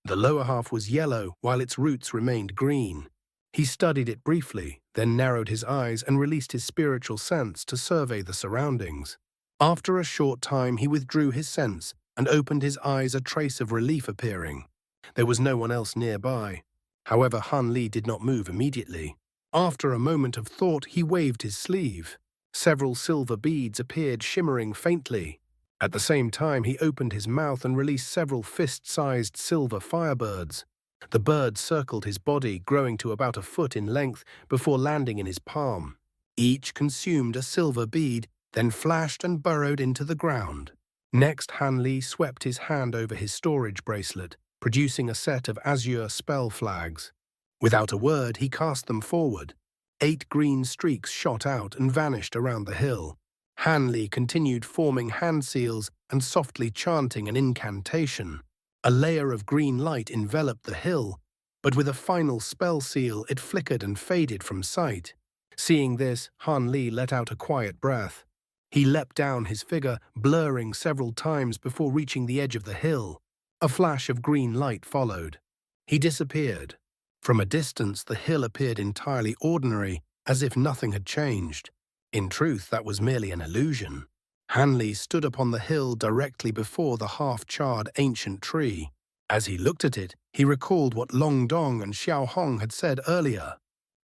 The lower half was yellow, while its roots remained green. He studied it briefly, then narrowed his eyes and released his spiritual sense to survey the surroundings. After a short time, he withdrew his sense and opened his eyes, a trace of relief appearing. There was no one else nearby. However, Han Li did not move immediately. After a moment of thought, he waved his sleeve. Several silver beads appeared, shimmering faintly. At the same time, he opened his mouth and released several fist-sized silver firebirds. The birds circled his body, growing to about a foot in length before landing in his palm. Each consumed a silver bead, then flashed and burrowed into the ground. Next, Han Li swept his hand over his storage bracelet, producing a set of azure spell flags. Without a word, he cast them forward. 8 green streaks shot out and vanished around the hill. Han Li continued forming hand seals and softly chanting an incantation. A layer of green light enveloped the hill. but with a final spell seal it flickered and faded from sight. Seeing this, Han Li let out a quiet breath. He leapt down his figure, blurring several times before reaching the edge of the hill. A flash of green light followed. He disappeared. From a distance, the hill appeared entirely ordinary, as if nothing had changed. In truth, that was merely an illusion. Han Li stood upon the hill directly before the half-charred ancient tree. As he looked at it, he recalled what Long Dong and Xiao Hong had said earlier.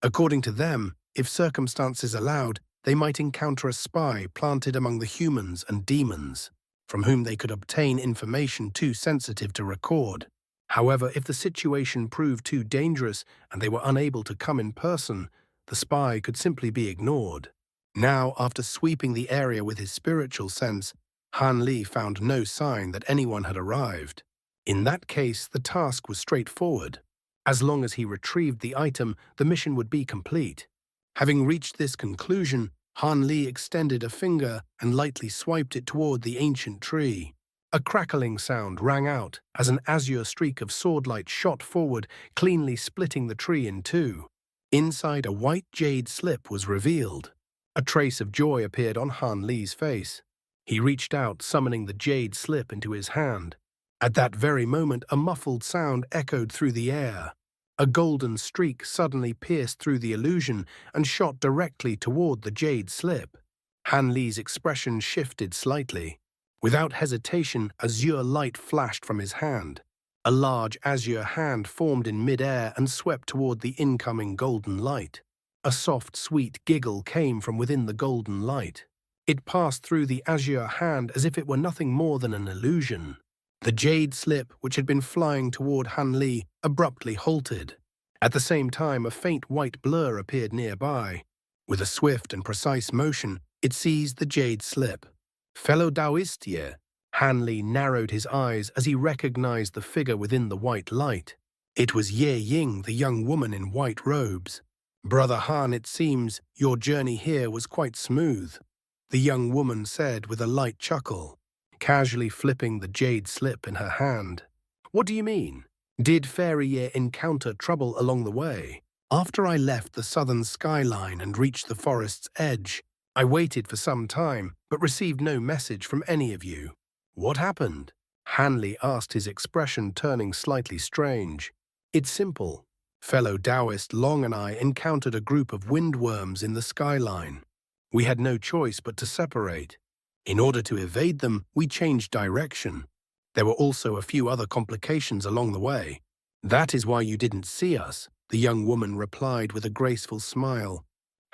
According to them, if circumstances allowed, they might encounter a spy planted among the humans and demons, from whom they could obtain information too sensitive to record. However, if the situation proved too dangerous and they were unable to come in person, the spy could simply be ignored. Now, after sweeping the area with his spiritual sense, Han Li found no sign that anyone had arrived. In that case, the task was straightforward. As long as he retrieved the item, the mission would be complete. Having reached this conclusion, Han Li extended a finger and lightly swiped it toward the ancient tree. A crackling sound rang out as an azure streak of swordlight shot forward, cleanly splitting the tree in two. Inside, a white jade slip was revealed. A trace of joy appeared on Han Li's face. He reached out, summoning the jade slip into his hand. At that very moment, a muffled sound echoed through the air. A golden streak suddenly pierced through the illusion and shot directly toward the jade slip. Han Li's expression shifted slightly. Without hesitation, azure light flashed from his hand. A large azure hand formed in mid-air and swept toward the incoming golden light. A soft, sweet giggle came from within the golden light. It passed through the azure hand as if it were nothing more than an illusion. The jade slip, which had been flying toward Han Li, abruptly halted. At the same time, a faint white blur appeared nearby. With a swift and precise motion, it seized the jade slip. "Fellow Daoist here?" Han Li narrowed his eyes as he recognized the figure within the white light. It was Ye Ying, the young woman in white robes. "Brother Han, it seems your journey here was quite smooth," the young woman said with a light chuckle, casually flipping the jade slip in her hand. "What do you mean? Did Fairy Ye encounter trouble along the way? After I left the Southern Skyline and reached the forest's edge, I waited for some time, but received no message from any of you. What happened?" Han Li asked, his expression turning slightly strange. "It's simple. Fellow Daoist Long and I encountered a group of windworms in the skyline. We had no choice but to separate. In order to evade them, we changed direction. There were also a few other complications along the way. That is why you didn't see us," the young woman replied with a graceful smile.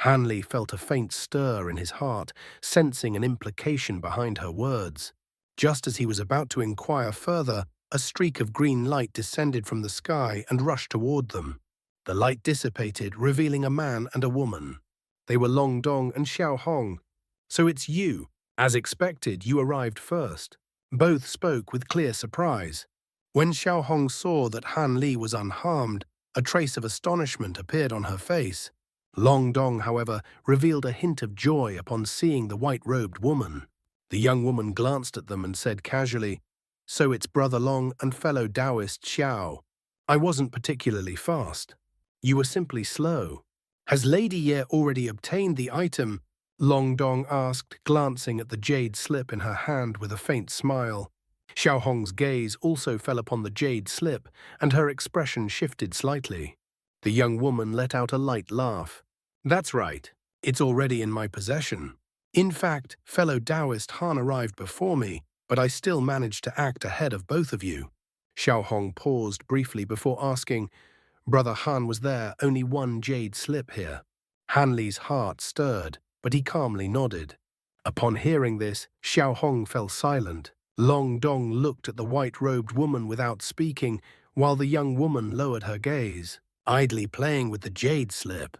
Han Li felt a faint stir in his heart, sensing an implication behind her words. Just as he was about to inquire further, a streak of green light descended from the sky and rushed toward them. The light dissipated, revealing a man and a woman. They were Long Dong and Xiao Hong. "So it's you. As expected, you arrived first." Both spoke with clear surprise. When Xiao Hong saw that Han Li was unharmed, a trace of astonishment appeared on her face. Long Dong, however, revealed a hint of joy upon seeing the white-robed woman. The young woman glanced at them and said casually, "So it's Brother Long and fellow Daoist Xiao. I wasn't particularly fast. You were simply slow." "Has Lady Ye already obtained the item?" Long Dong asked, glancing at the jade slip in her hand with a faint smile. Xiao Hong's gaze also fell upon the jade slip, and her expression shifted slightly. The young woman let out a light laugh. "That's right. It's already in my possession. In fact, fellow Daoist Han arrived before me, but I still managed to act ahead of both of you." Xiao Hong paused briefly before asking, "Brother Han, was there only one jade slip here?" Han Li's heart stirred, but he calmly nodded. Upon hearing this, Xiao Hong fell silent. Long Dong looked at the white-robed woman without speaking, while the young woman lowered her gaze, idly playing with the jade slip.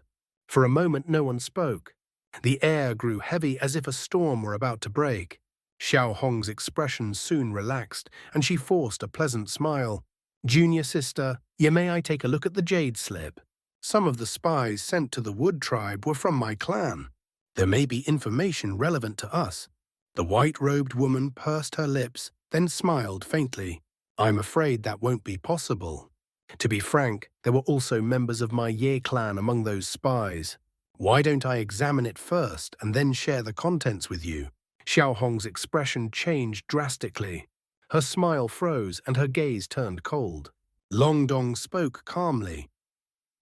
For a moment no one spoke. The air grew heavy as if a storm were about to break. Xiao Hong's expression soon relaxed, and she forced a pleasant smile. "Junior sister, may I take a look at the jade slip? Some of the spies sent to the Wood tribe were from my clan. There may be information relevant to us." The white-robed woman pursed her lips, then smiled faintly. "I'm afraid that won't be possible. To be frank, there were also members of my Ye clan among those spies. Why don't I examine it first and then share the contents with you? Xiao Hong's expression changed drastically. Her smile froze and her gaze turned cold. Long Dong spoke calmly.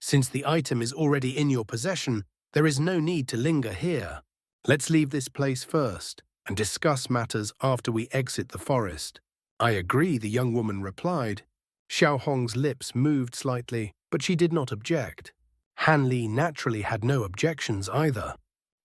Since the item is already in your possession, there is no need to linger here. Let's leave this place first and discuss matters after we exit the forest. I agree, the young woman replied. Xiao Hong's lips moved slightly, but she did not object. Han Li naturally had no objections either.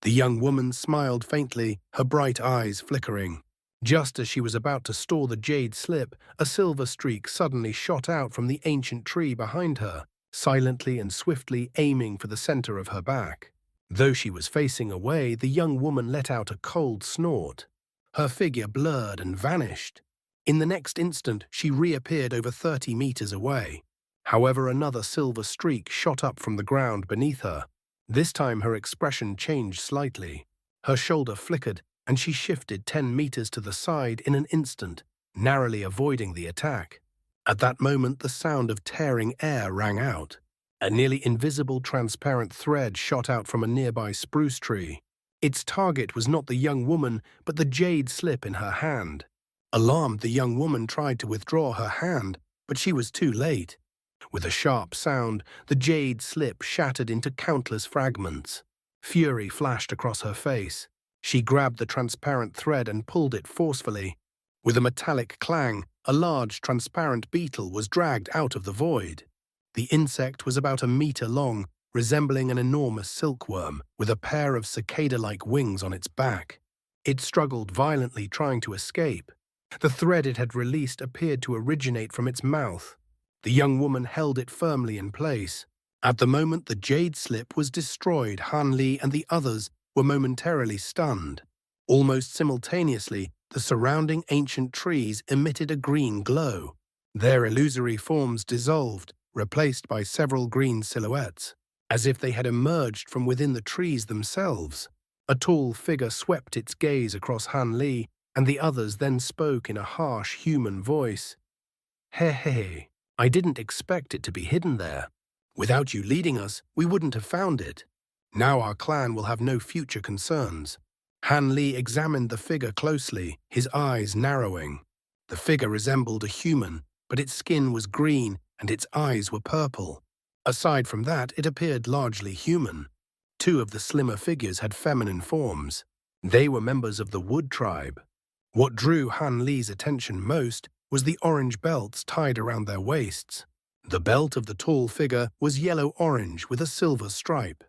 The young woman smiled faintly, her bright eyes flickering. Just as she was about to store the jade slip, a silver streak suddenly shot out from the ancient tree behind her, silently and swiftly aiming for the center of her back. Though she was facing away, the young woman let out a cold snort. Her figure blurred and vanished. In the next instant, she reappeared over 30 meters away. However, another silver streak shot up from the ground beneath her. This time her expression changed slightly. Her shoulder flickered, and she shifted 10 meters to the side in an instant, narrowly avoiding the attack. At that moment, the sound of tearing air rang out. A nearly invisible transparent thread shot out from a nearby spruce tree. Its target was not the young woman, but the jade slip in her hand. Alarmed, the young woman tried to withdraw her hand, but she was too late. With a sharp sound, the jade slip shattered into countless fragments. Fury flashed across her face. She grabbed the transparent thread and pulled it forcefully. With a metallic clang, a large transparent beetle was dragged out of the void. The insect was about a meter long, resembling an enormous silkworm, with a pair of cicada-like wings on its back. It struggled violently, trying to escape. The thread it had released appeared to originate from its mouth. The young woman held it firmly in place. At the moment the jade slip was destroyed, Han Li and the others were momentarily stunned. Almost simultaneously, the surrounding ancient trees emitted a green glow. Their illusory forms dissolved, replaced by several green silhouettes, as if they had emerged from within the trees themselves. A tall figure swept its gaze across Han Li, and the others then spoke in a harsh human voice. Hey, I didn't expect it to be hidden there. Without you leading us, we wouldn't have found it. Now our clan will have no future concerns. Han Li examined the figure closely, his eyes narrowing. The figure resembled a human, but its skin was green and its eyes were purple. Aside from that, it appeared largely human. Two of the slimmer figures had feminine forms. They were members of the Wood tribe. What drew Han Li's attention most was the orange belts tied around their waists. The belt of the tall figure was yellow-orange with a silver stripe.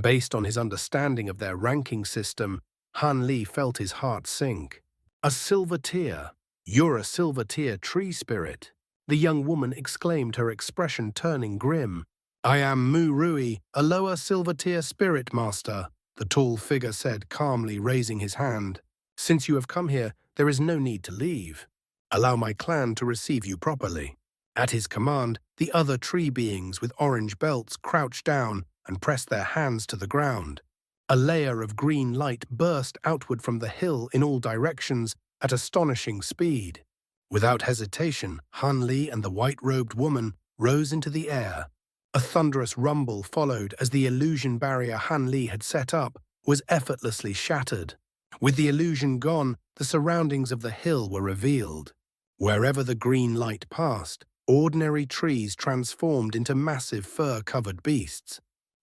Based on his understanding of their ranking system, Han Li felt his heart sink. A silver tier. You're a silver tier tree spirit. The young woman exclaimed, her expression turning grim. I am Mu Rui, a lower silver tier spirit master, the tall figure said calmly, raising his hand. Since you have come here, there is no need to leave. Allow my clan to receive you properly. At his command, the other tree beings with orange belts crouched down and pressed their hands to the ground. A layer of green light burst outward from the hill in all directions at astonishing speed. Without hesitation, Han Li and the white-robed woman rose into the air. A thunderous rumble followed as the illusion barrier Han Li had set up was effortlessly shattered. With the illusion gone, the surroundings of the hill were revealed. Wherever the green light passed, ordinary trees transformed into massive fur-covered beasts.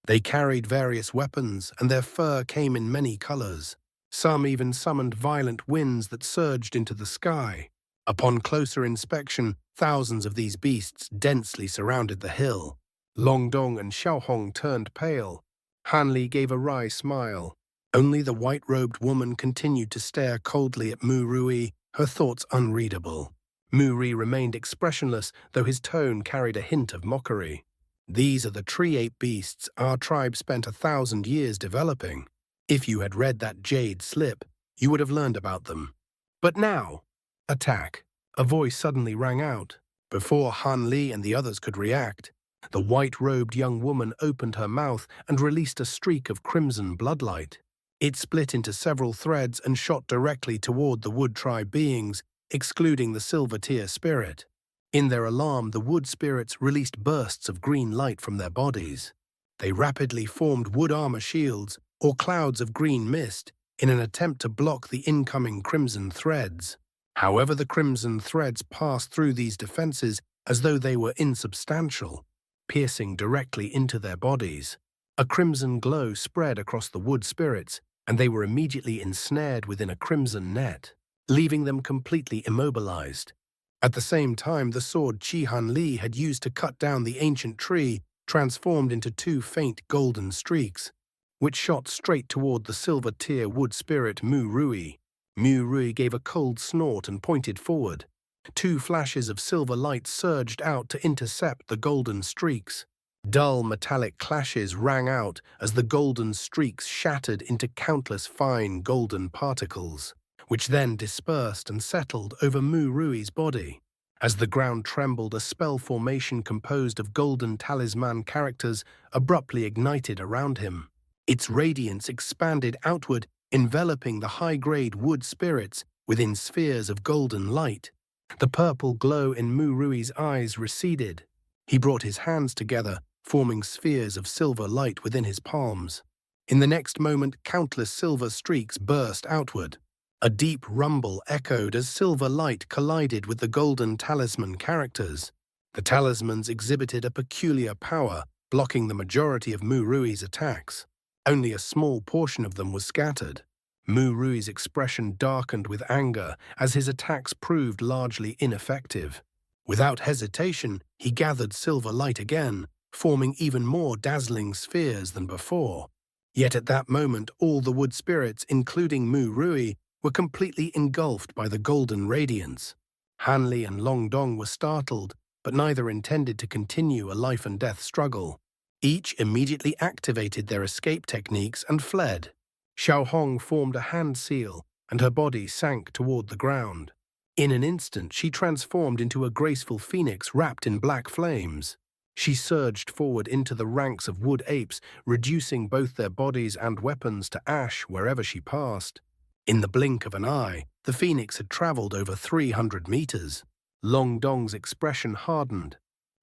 They carried various weapons, and their fur came in many colors. Some even summoned violent winds that surged into the sky. Upon closer inspection, thousands of these beasts densely surrounded the hill. Long Dong and Xiao Hong turned pale. Han Li gave a wry smile. Only the white-robed woman continued to stare coldly at Mu Rui, her thoughts unreadable. Mu Rui remained expressionless, though his tone carried a hint of mockery. These are the tree-ape beasts our tribe spent 1,000 years developing. If you had read that jade slip, you would have learned about them. But now, attack. A voice suddenly rang out. Before Han Li and the others could react, the white-robed young woman opened her mouth and released a streak of crimson bloodlight. It split into several threads and shot directly toward the Wood tribe beings, excluding the silver tier spirit. In their alarm, the wood spirits released bursts of green light from their bodies. They rapidly formed wood armor shields, or clouds of green mist, in an attempt to block the incoming crimson threads. However, the crimson threads passed through these defenses as though they were insubstantial, piercing directly into their bodies. A crimson glow spread across the wood spirits, and they were immediately ensnared within a crimson net, leaving them completely immobilized. At the same time, the sword Qi Han Li had used to cut down the ancient tree transformed into two faint golden streaks, which shot straight toward the silver-tier wood spirit Mu Rui. Mu Rui gave a cold snort and pointed forward. Two flashes of silver light surged out to intercept the golden streaks. Dull metallic clashes rang out as the golden streaks shattered into countless fine golden particles, which then dispersed and settled over Mu Rui's body. As the ground trembled, a spell formation composed of golden talisman characters abruptly ignited around him. Its radiance expanded outward, enveloping the high-grade wood spirits within spheres of golden light. The purple glow in Mu Rui's eyes receded. He brought his hands together, forming spheres of silver light within his palms. In the next moment, countless silver streaks burst outward. A deep rumble echoed as silver light collided with the golden talisman characters. The talismans exhibited a peculiar power, blocking the majority of Mu Rui's attacks. Only a small portion of them was scattered. Mu Rui's expression darkened with anger as his attacks proved largely ineffective. Without hesitation, he gathered silver light again, forming even more dazzling spheres than before. Yet at that moment, all the wood spirits, including Mu Rui, were completely engulfed by the golden radiance. Hanli and Long Dong were startled, but neither intended to continue a life-and-death struggle. Each immediately activated their escape techniques and fled. Xiao Hong formed a hand seal, and her body sank toward the ground. In an instant, she transformed into a graceful phoenix wrapped in black flames. She surged forward into the ranks of wood apes, reducing both their bodies and weapons to ash wherever she passed. In the blink of an eye, the phoenix had traveled over 300 meters. Long Dong's expression hardened.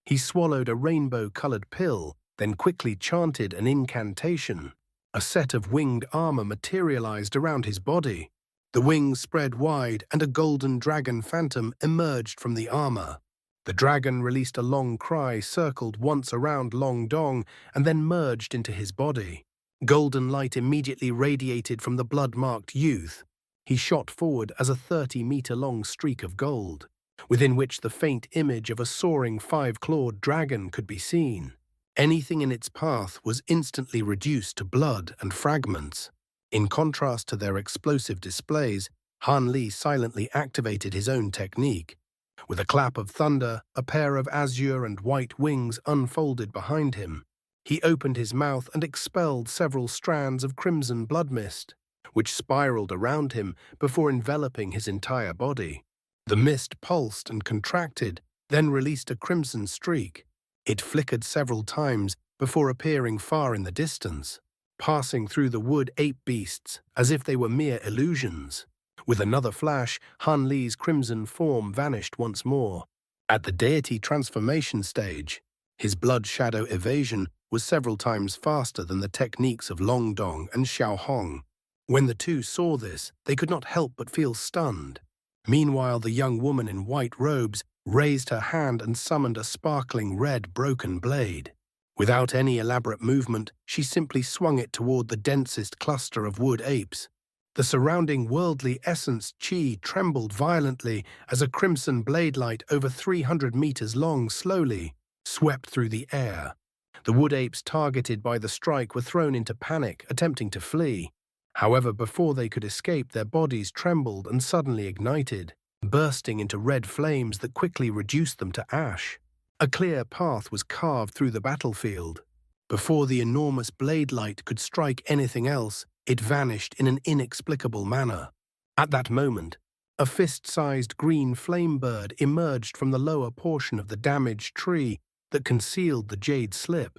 He swallowed a rainbow-colored pill, then quickly chanted an incantation. A set of winged armor materialized around his body. The wings spread wide, and a golden dragon phantom emerged from the armor. The dragon released a long cry, circled once around Long Dong, and then merged into his body. Golden light immediately radiated from the blood-marked youth. He shot forward as a 30-meter-long streak of gold, within which the faint image of a soaring five-clawed dragon could be seen. Anything in its path was instantly reduced to blood and fragments. In contrast to their explosive displays, Han Li silently activated his own technique. With a clap of thunder, a pair of azure and white wings unfolded behind him. He opened his mouth and expelled several strands of crimson blood mist, which spiraled around him before enveloping his entire body. The mist pulsed and contracted, then released a crimson streak. It flickered several times before appearing far in the distance, passing through the wood ape beasts as if they were mere illusions. With another flash, Han Li's crimson form vanished once more. At the deity transformation stage, his blood shadow evasion was several times faster than the techniques of Long Dong and Xiao Hong. When the two saw this, they could not help but feel stunned. Meanwhile, the young woman in white robes raised her hand and summoned a sparkling red broken blade. Without any elaborate movement, she simply swung it toward the densest cluster of wood apes. The surrounding worldly essence Qi trembled violently as a crimson blade light over 300 meters long slowly swept through the air. The wood apes targeted by the strike were thrown into panic, attempting to flee. However, before they could escape, their bodies trembled and suddenly ignited, bursting into red flames that quickly reduced them to ash. A clear path was carved through the battlefield. Before the enormous blade light could strike anything else, it vanished in an inexplicable manner. At that moment, a fist-sized green flame bird emerged from the lower portion of the damaged tree that concealed the jade slip.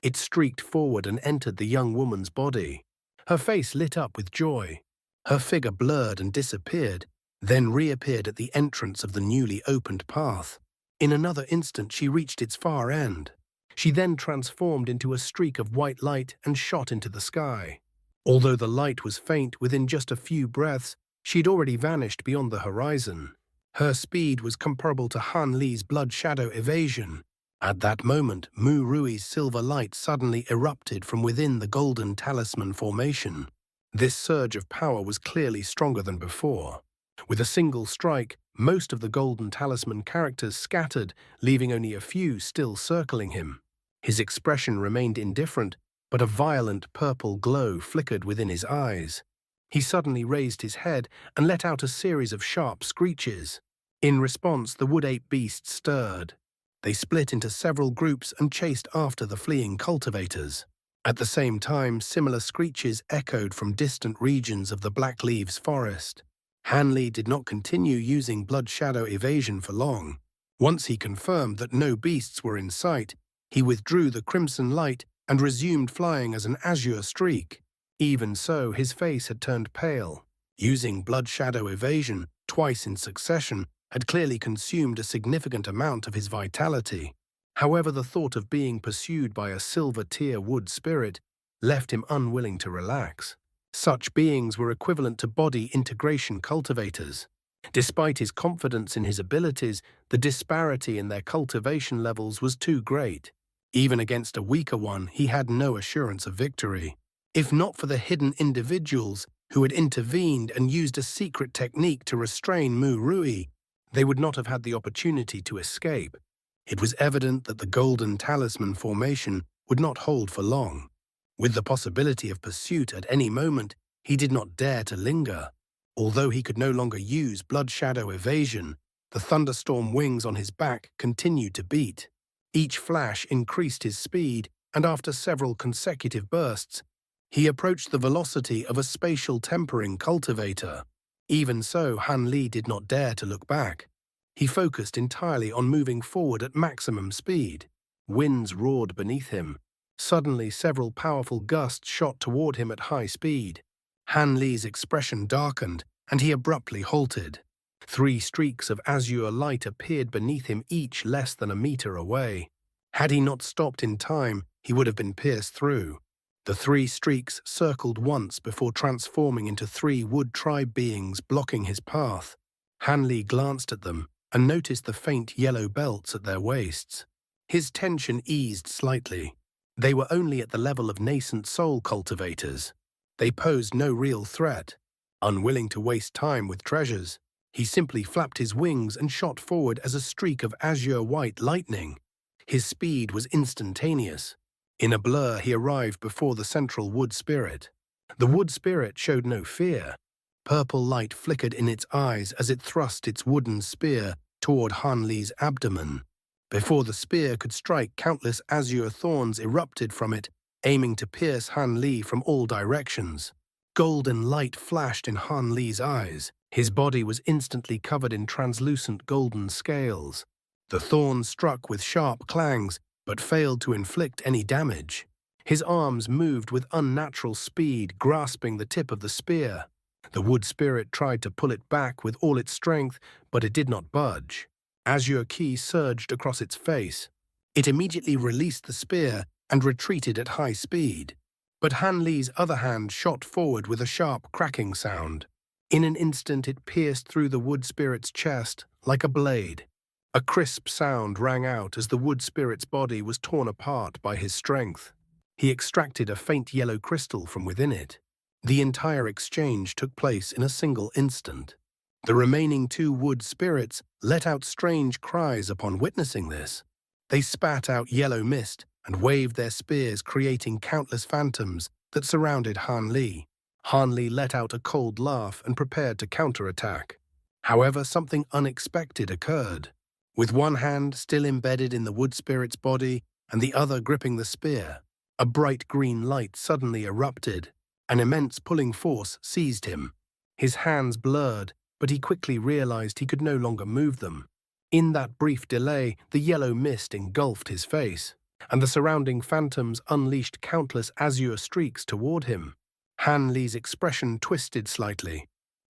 It streaked forward and entered the young woman's body. Her face lit up with joy. Her figure blurred and disappeared, then reappeared at the entrance of the newly opened path. In another instant, she reached its far end. She then transformed into a streak of white light and shot into the sky. Although the light was faint, within just a few breaths, she'd already vanished beyond the horizon. Her speed was comparable to Han Li's blood shadow evasion. At that moment, Mu Rui's silver light suddenly erupted from within the golden talisman formation. This surge of power was clearly stronger than before. With a single strike, most of the golden talisman characters scattered, leaving only a few still circling him. His expression remained indifferent, but a violent purple glow flickered within his eyes. He suddenly raised his head and let out a series of sharp screeches. In response, the wood-ape beasts stirred. They split into several groups and chased after the fleeing cultivators. At the same time, similar screeches echoed from distant regions of the Black Leaves forest. Han Li did not continue using blood shadow evasion for long. Once he confirmed that no beasts were in sight, he withdrew the crimson light and resumed flying as an azure streak. Even so, his face had turned pale. Using blood shadow evasion twice in succession had clearly consumed a significant amount of his vitality. However, the thought of being pursued by a silver-tier wood spirit left him unwilling to relax. Such beings were equivalent to body integration cultivators. Despite his confidence in his abilities, the disparity in their cultivation levels was too great. Even against a weaker one, he had no assurance of victory. If not for the hidden individuals who had intervened and used a secret technique to restrain Mu Rui, they would not have had the opportunity to escape. It was evident that the golden talisman formation would not hold for long. With the possibility of pursuit at any moment, he did not dare to linger. Although he could no longer use blood shadow evasion, the thunderstorm wings on his back continued to beat. Each flash increased his speed, and after several consecutive bursts, he approached the velocity of a spatial tempering cultivator. Even so, Han Li did not dare to look back. He focused entirely on moving forward at maximum speed. Winds roared beneath him. Suddenly, several powerful gusts shot toward him at high speed. Han Li's expression darkened, and he abruptly halted. 3 streaks of azure light appeared beneath him, each less than a meter away. Had he not stopped in time, he would have been pierced through. The 3 streaks circled once before transforming into 3 wood tribe beings blocking his path. Han Li glanced at them and noticed the faint yellow belts at their waists. His tension eased slightly. They were only at the level of nascent soul cultivators. They posed no real threat. Unwilling to waste time with treasures, he simply flapped his wings and shot forward as a streak of azure-white lightning. His speed was instantaneous. In a blur, he arrived before the central wood spirit. The wood spirit showed no fear. Purple light flickered in its eyes as it thrust its wooden spear toward Han Li's abdomen. Before the spear could strike, countless azure thorns erupted from it, aiming to pierce Han Li from all directions. Golden light flashed in Han Li's eyes. His body was instantly covered in translucent golden scales. The thorns struck with sharp clangs, but failed to inflict any damage. His arms moved with unnatural speed, grasping the tip of the spear. The wood spirit tried to pull it back with all its strength, but it did not budge. Azure ki surged across its face. It immediately released the spear and retreated at high speed. But Han Li's other hand shot forward with a sharp cracking sound. In an instant, it pierced through the wood spirit's chest like a blade. A crisp sound rang out as the wood spirit's body was torn apart by his strength. He extracted a faint yellow crystal from within it. The entire exchange took place in a single instant. The remaining 2 wood spirits let out strange cries upon witnessing this. They spat out yellow mist and waved their spears, creating countless phantoms that surrounded Han Li. Han Li let out a cold laugh and prepared to counterattack. However, something unexpected occurred. With one hand still embedded in the wood spirit's body and the other gripping the spear, a bright green light suddenly erupted. An immense pulling force seized him. His hands blurred, but he quickly realized he could no longer move them. In that brief delay, the yellow mist engulfed his face, and the surrounding phantoms unleashed countless azure streaks toward him. Han Li's expression twisted slightly.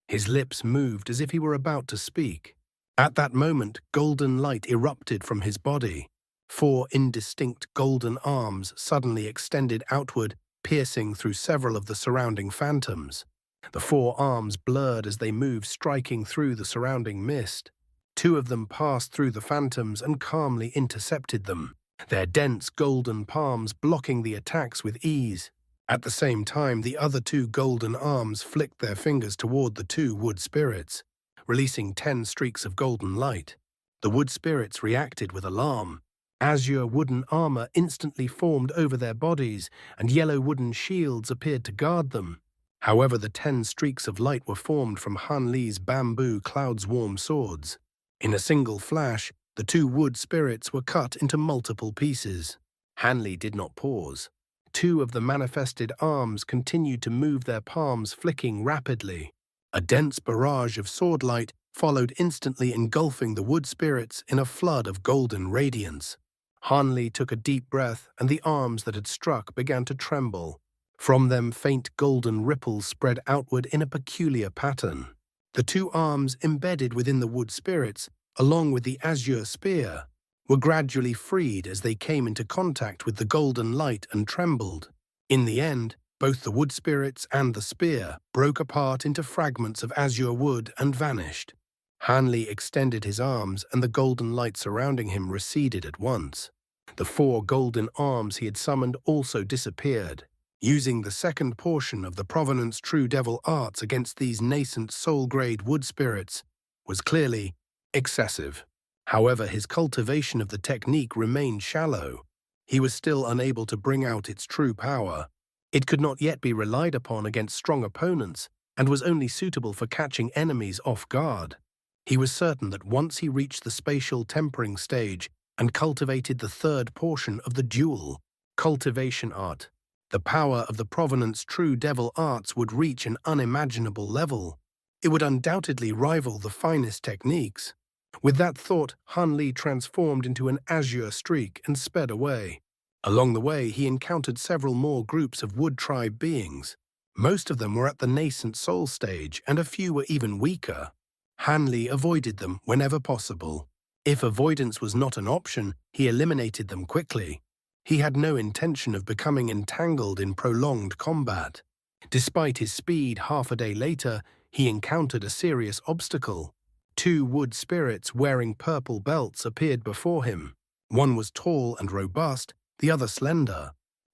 His lips moved as if he were about to speak. At that moment, golden light erupted from his body. 4 indistinct golden arms suddenly extended outward, piercing through several of the surrounding phantoms. The 4 arms blurred as they moved, striking through the surrounding mist. 2 of them passed through the phantoms and calmly intercepted them, their dense golden palms blocking the attacks with ease. At the same time, the other 2 golden arms flicked their fingers toward the 2 wood spirits, releasing 10 streaks of golden light. The wood spirits reacted with alarm. Azure wooden armor instantly formed over their bodies, and yellow wooden shields appeared to guard them. However, the 10 streaks of light were formed from Han Li's bamboo clouds-warm swords. In a single flash, the 2 wood spirits were cut into multiple pieces. Han Li did not pause. 2 of the manifested arms continued to move their palms, flicking rapidly. A dense barrage of sword light followed, instantly engulfing the wood spirits in a flood of golden radiance. Han Li took a deep breath, and the arms that had struck began to tremble. From them, faint golden ripples spread outward in a peculiar pattern. The 2 arms embedded within the wood spirits, along with the azure spear, were gradually freed as they came into contact with the golden light and trembled. In the end, both the wood spirits and the spear broke apart into fragments of azure wood and vanished. Han Li extended his arms, and the golden light surrounding him receded at once. The 4 golden arms he had summoned also disappeared. Using the second portion of the Provenance True Devil arts against these nascent soul-grade wood spirits was clearly excessive. However, his cultivation of the technique remained shallow. He was still unable to bring out its true power. It could not yet be relied upon against strong opponents, and was only suitable for catching enemies off guard. He was certain that once he reached the spatial tempering stage and cultivated the 3rd portion of the dual cultivation art, the power of the Provenance True Devil arts would reach an unimaginable level. It would undoubtedly rival the finest techniques. With that thought, Han Li transformed into an azure streak and sped away. Along the way, he encountered several more groups of wood tribe beings. Most of them were at the nascent soul stage, and a few were even weaker. Han Li avoided them whenever possible. If avoidance was not an option, he eliminated them quickly. He had no intention of becoming entangled in prolonged combat. Despite his speed, half a day later, he encountered a serious obstacle. 2 wood spirits wearing purple belts appeared before him. One was tall and robust, the other slender.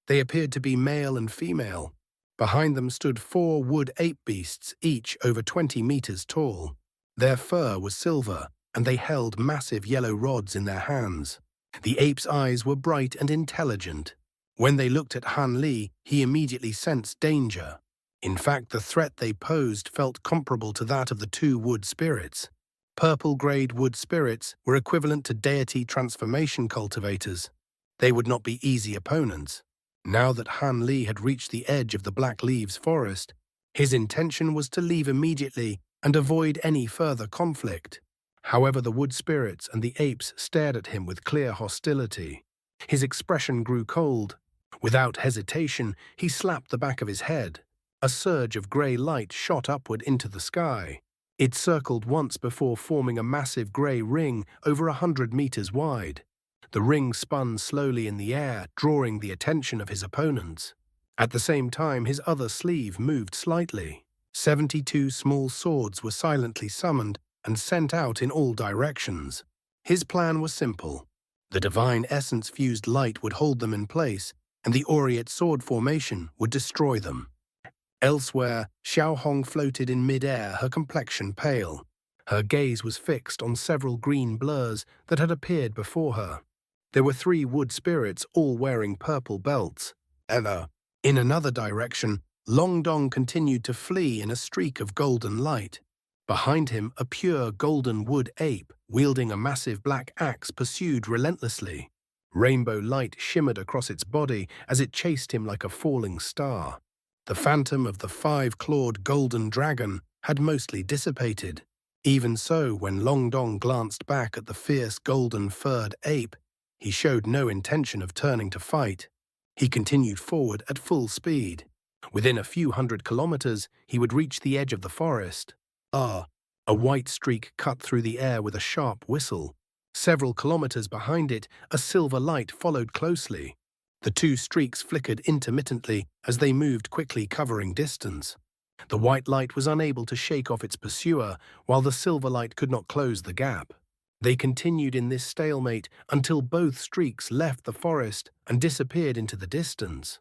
They appeared to be male and female. Behind them stood 4 wood ape beasts, each over 20 meters tall. Their fur was silver, and they held massive yellow rods in their hands. The ape's eyes were bright and intelligent. When they looked at Han Li, he immediately sensed danger. In fact, the threat they posed felt comparable to that of the 2 wood spirits. Purple-grade wood spirits were equivalent to deity transformation cultivators. They would not be easy opponents. Now that Han Li had reached the edge of the Black Leaves forest, his intention was to leave immediately and avoid any further conflict. However, the wood spirits and the apes stared at him with clear hostility. His expression grew cold. Without hesitation, he slapped the back of his head. A surge of grey light shot upward into the sky. It circled once before forming a massive grey ring over 100 meters wide. The ring spun slowly in the air, drawing the attention of his opponents. At the same time, his other sleeve moved slightly. 72 small swords were silently summoned and sent out in all directions. His plan was simple. The divine essence-fused light would hold them in place, and the aureate sword formation would destroy them. Elsewhere, Xiao Hong floated in mid-air, her complexion pale. Her gaze was fixed on several green blurs that had appeared before her. There were 3 wood spirits, all wearing purple belts. In another direction, Long Dong continued to flee in a streak of golden light. Behind him, a pure golden wood ape, wielding a massive black axe, pursued relentlessly. Rainbow light shimmered across its body as it chased him like a falling star. The phantom of the 5-clawed golden dragon had mostly dissipated. Even so, when Long Dong glanced back at the fierce golden-furred ape, he showed no intention of turning to fight. He continued forward at full speed. Within a few hundred kilometers, he would reach the edge of the forest. A white streak cut through the air with a sharp whistle. Several kilometers behind it, a silver light followed closely. The two streaks flickered intermittently as they moved quickly, covering distance. The white light was unable to shake off its pursuer, while the silver light could not close the gap. They continued in this stalemate until both streaks left the forest and disappeared into the distance.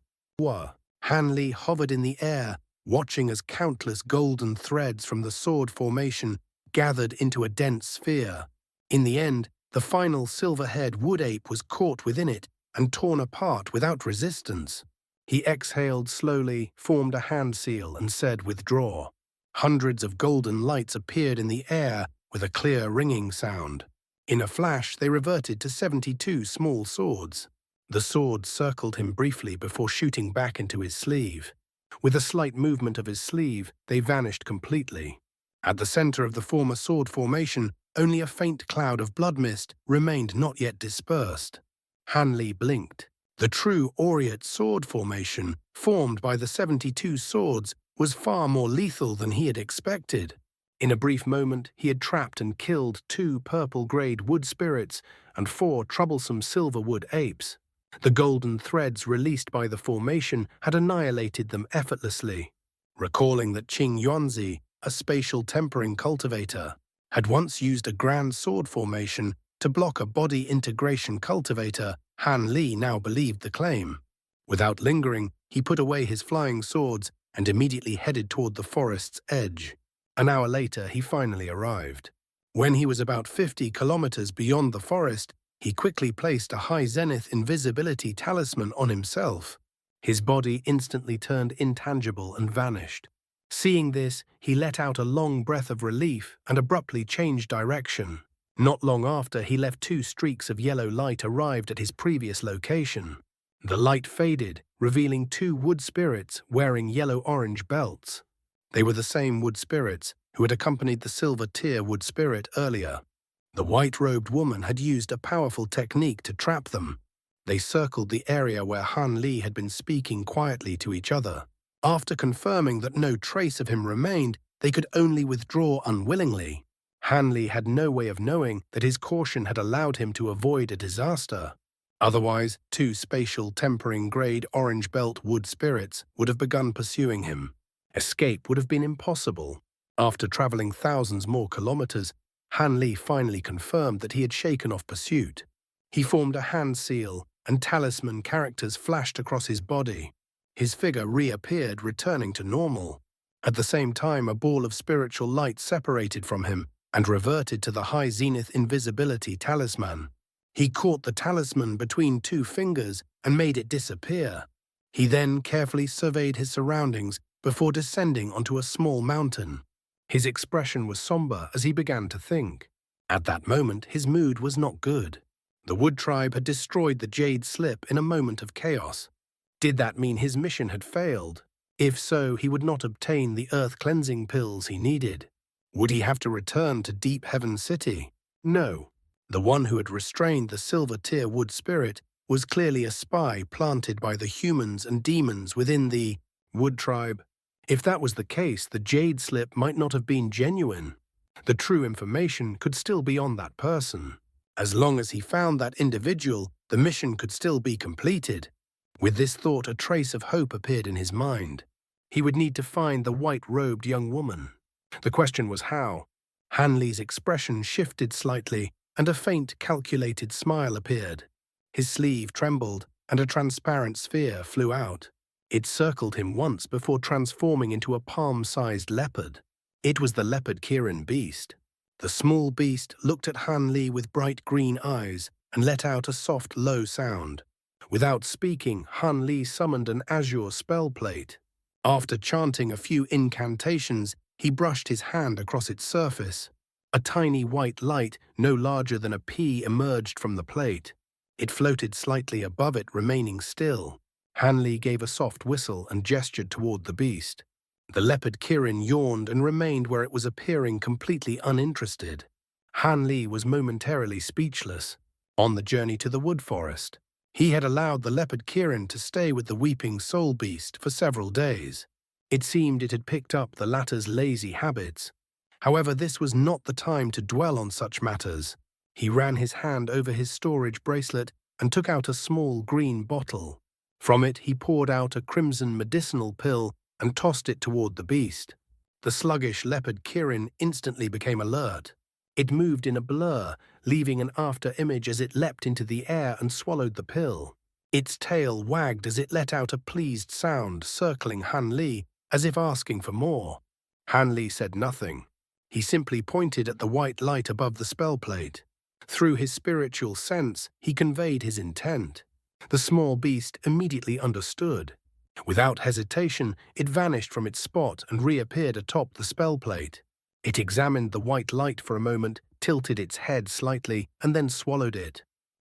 Han Li hovered in the air, watching as countless golden threads from the sword formation gathered into a dense sphere. In the end, the final silver-haired wood ape was caught within it and torn apart without resistance. He exhaled slowly, formed a hand seal, and said, "Withdraw." Hundreds of golden lights appeared in the air with a clear ringing sound. In a flash, they reverted to 72 small swords. The swords circled him briefly before shooting back into his sleeve. With a slight movement of his sleeve, they vanished completely. At the center of the former sword formation, only a faint cloud of blood mist remained, not yet dispersed. Han Li blinked. The true aureate sword formation, formed by the 72 swords, was far more lethal than he had expected. In a brief moment, he had trapped and killed 2 purple-grade wood spirits and 4 troublesome silver-wood apes. The golden threads released by the formation had annihilated them effortlessly. Recalling that Qing Yuanzi, a spatial tempering cultivator, had once used a grand sword formation to block a body integration cultivator, Han Li now believed the claim. Without lingering, he put away his flying swords and immediately headed toward the forest's edge. An hour later, he finally arrived. When he was about 50 kilometers beyond the forest, he quickly placed a high-zenith invisibility talisman on himself. His body instantly turned intangible and vanished. Seeing this, he let out a long breath of relief and abruptly changed direction. Not long after, he left 2 streaks of yellow light arrived at his previous location. The light faded, revealing 2 wood spirits wearing yellow-orange belts. They were the same wood spirits who had accompanied the silver-tier wood spirit earlier. The white-robed woman had used a powerful technique to trap them. They circled the area where Han Li had been speaking quietly to each other. After confirming that no trace of him remained, they could only withdraw unwillingly. Han Li had no way of knowing that his caution had allowed him to avoid a disaster. Otherwise, 2 spatial tempering-grade orange belt wood spirits would have begun pursuing him. Escape would have been impossible. After traveling thousands more kilometers, Han Li finally confirmed that he had shaken off pursuit. He formed a hand seal, and talisman characters flashed across his body. His figure reappeared, returning to normal. At the same time, a ball of spiritual light separated from him and reverted to the high zenith invisibility talisman. He caught the talisman between 2 fingers and made it disappear. He then carefully surveyed his surroundings before descending onto a small mountain. His expression was somber as he began to think. At that moment, his mood was not good. The Wood Tribe had destroyed the Jade Slip in a moment of chaos. Did that mean his mission had failed? If so, he would not obtain the earth-cleansing pills he needed. Would he have to return to Deep Heaven City? No. The one who had restrained the silver-tier wood spirit was clearly a spy planted by the humans and demons within the Wood Tribe. If that was the case, the Jade Slip might not have been genuine. The true information could still be on that person. As long as he found that individual, the mission could still be completed. With this thought, a trace of hope appeared in his mind. He would need to find the white-robed young woman. The question was how. Han Li's expression shifted slightly, and a faint, calculated smile appeared. His sleeve trembled, and a transparent sphere flew out. It circled him once before transforming into a palm-sized leopard. It was the leopard Kirin beast. The small beast looked at Han Li with bright green eyes and let out a soft, low sound. Without speaking, Han Li summoned an azure spell plate. After chanting a few incantations, he brushed his hand across its surface. A tiny white light, no larger than a pea, emerged from the plate. It floated slightly above it, remaining still. Han Li gave a soft whistle and gestured toward the beast. The leopard Kirin yawned and remained where it was, appearing completely uninterested. Han Li was momentarily speechless. On the journey to the wood forest, he had allowed the leopard Kirin to stay with the weeping soul beast for several days. It seemed it had picked up the latter's lazy habits. However, this was not the time to dwell on such matters. He ran his hand over his storage bracelet and took out a small green bottle. From it, he poured out a crimson medicinal pill and tossed it toward the beast. The sluggish leopard Kirin instantly became alert. It moved in a blur, leaving an after-image as it leapt into the air and swallowed the pill. Its tail wagged as it let out a pleased sound, circling Han Li, as if asking for more. Han Li said nothing. He simply pointed at the white light above the spell plate. Through his spiritual sense, he conveyed his intent. The small beast immediately understood. Without hesitation, it vanished from its spot and reappeared atop the spell plate. It examined the white light for a moment, tilted its head slightly, and then swallowed it.